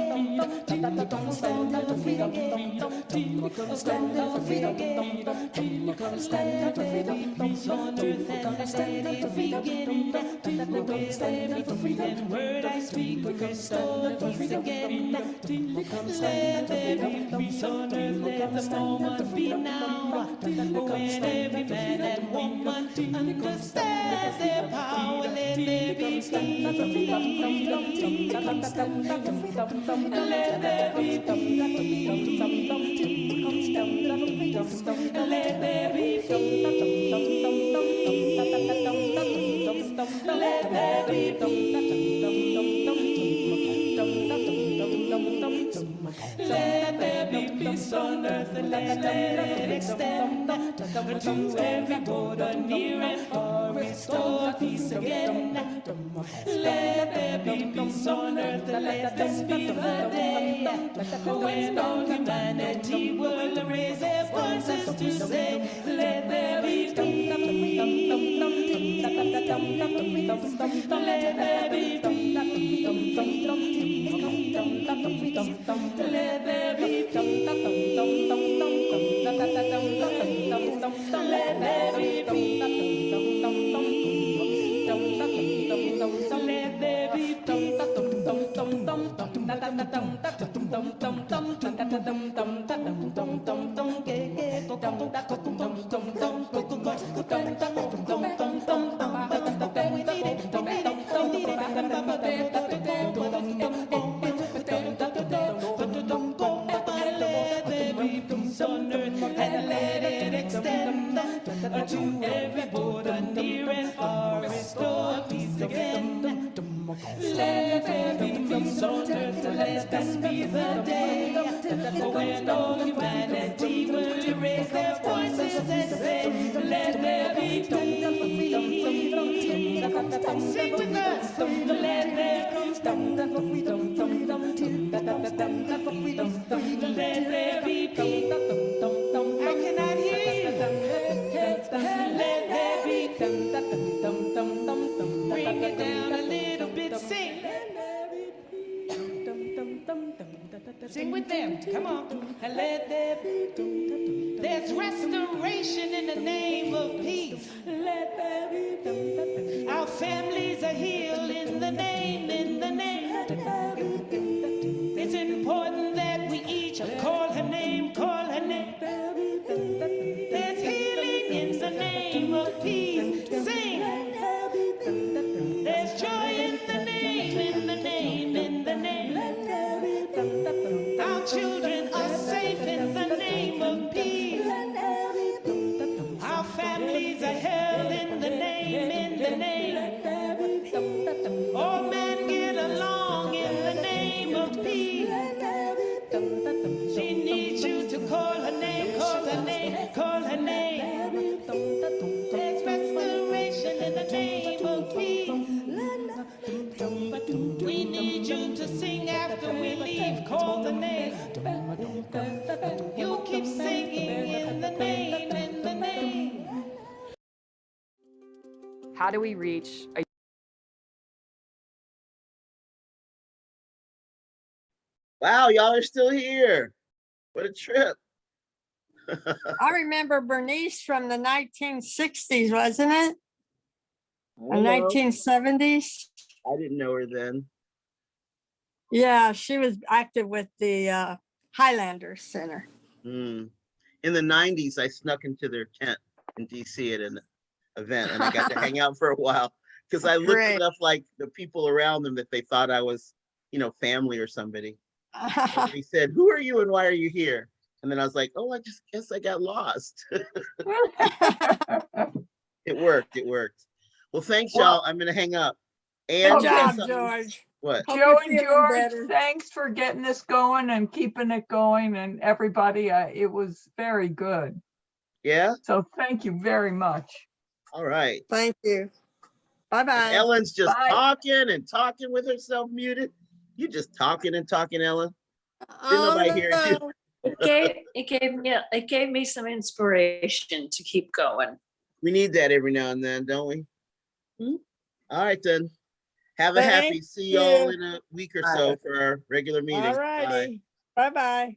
[SPEAKER 14] freedom till it comes. Standing for freedom, freedom till it comes. Standing for freedom, peace on earth and standing for freedom, freedom till it comes. Standing for freedom, word I speak will restore peace again till it comes. Let there be peace on earth, let the moment be now, when every man and woman understands their power. Let there be peace, freedom till it comes. Let there be peace. Let there be peace. Let there be Let there be peace on earth and let it extend to every border near and far. Restore peace again. Let there be peace on earth and let this be the day when all humanity will raise their voices to say, let there be peace. Let there be peace. Let there be peace. Let there be peace. To every border near and far, restore peace again. Let there be peace on earth, let this be the day when all humanity will raise their voices and say, let there be peace. Sing with us. Let there be peace. Let there be peace. I cannot hear you. Let there be peace. Bring it down.
[SPEAKER 13] Sing with them, come on. And let there be. There's restoration in the name of peace. Let there be. Our families are healed in the name, in the name. It's important that we each call her name, call her name. There's healing in the name of peace. Sing. There's joy in the name, in the name, in the name. Our children are safe in the name of peace. Our families are held in the name, in the name. All men get along in the name of peace. She needs you to call her name, call her name, call her name. There's restoration in the name of peace. We need you to sing after we leave, call the name. You keep singing in the name, in the name.
[SPEAKER 8] How do we reach a
[SPEAKER 2] Wow, y'all are still here. What a trip.
[SPEAKER 7] I remember Bernice from the 1960s, wasn't it? Or
[SPEAKER 2] I know.
[SPEAKER 7] 1970s?
[SPEAKER 2] I didn't know her then.
[SPEAKER 7] Yeah, she was active with the Highlanders Center.
[SPEAKER 2] In the 90s, I snuck into their tent in DC at an event, and I got to hang out for a while because I looked
[SPEAKER 7] Great.
[SPEAKER 2] enough like the people around them that they thought I was, family or somebody. And they said, "Who are you and why are you here?" And then I was like, "Oh, I just guess I got lost." It worked. It worked. Well, thanks, y'all. I'm gonna hang up. And
[SPEAKER 7] Good job,
[SPEAKER 2] something-
[SPEAKER 7] George.
[SPEAKER 2] What?
[SPEAKER 7] Hope
[SPEAKER 12] Joe
[SPEAKER 7] you're
[SPEAKER 12] and
[SPEAKER 7] feeling
[SPEAKER 12] George,
[SPEAKER 7] better.
[SPEAKER 12] thanks for getting this going and keeping it going, and everybody, it was very good.
[SPEAKER 2] Yeah.
[SPEAKER 12] So thank you very much.
[SPEAKER 2] All right.
[SPEAKER 7] Thank you. Bye-bye.
[SPEAKER 2] Ellen's just
[SPEAKER 12] Bye.
[SPEAKER 2] talking and talking with herself muted. You just talking and talking, Ellen. Didn't
[SPEAKER 7] Oh,
[SPEAKER 2] nobody hear you.
[SPEAKER 7] no.
[SPEAKER 20] It gave me some inspiration to keep going.
[SPEAKER 2] We need that every now and then, don't we? All right, then. Have a happy.
[SPEAKER 7] Thank
[SPEAKER 2] See y'all
[SPEAKER 7] you.
[SPEAKER 2] in a week or so for our regular meeting.
[SPEAKER 7] All
[SPEAKER 2] Bye.
[SPEAKER 7] righty. Bye-bye.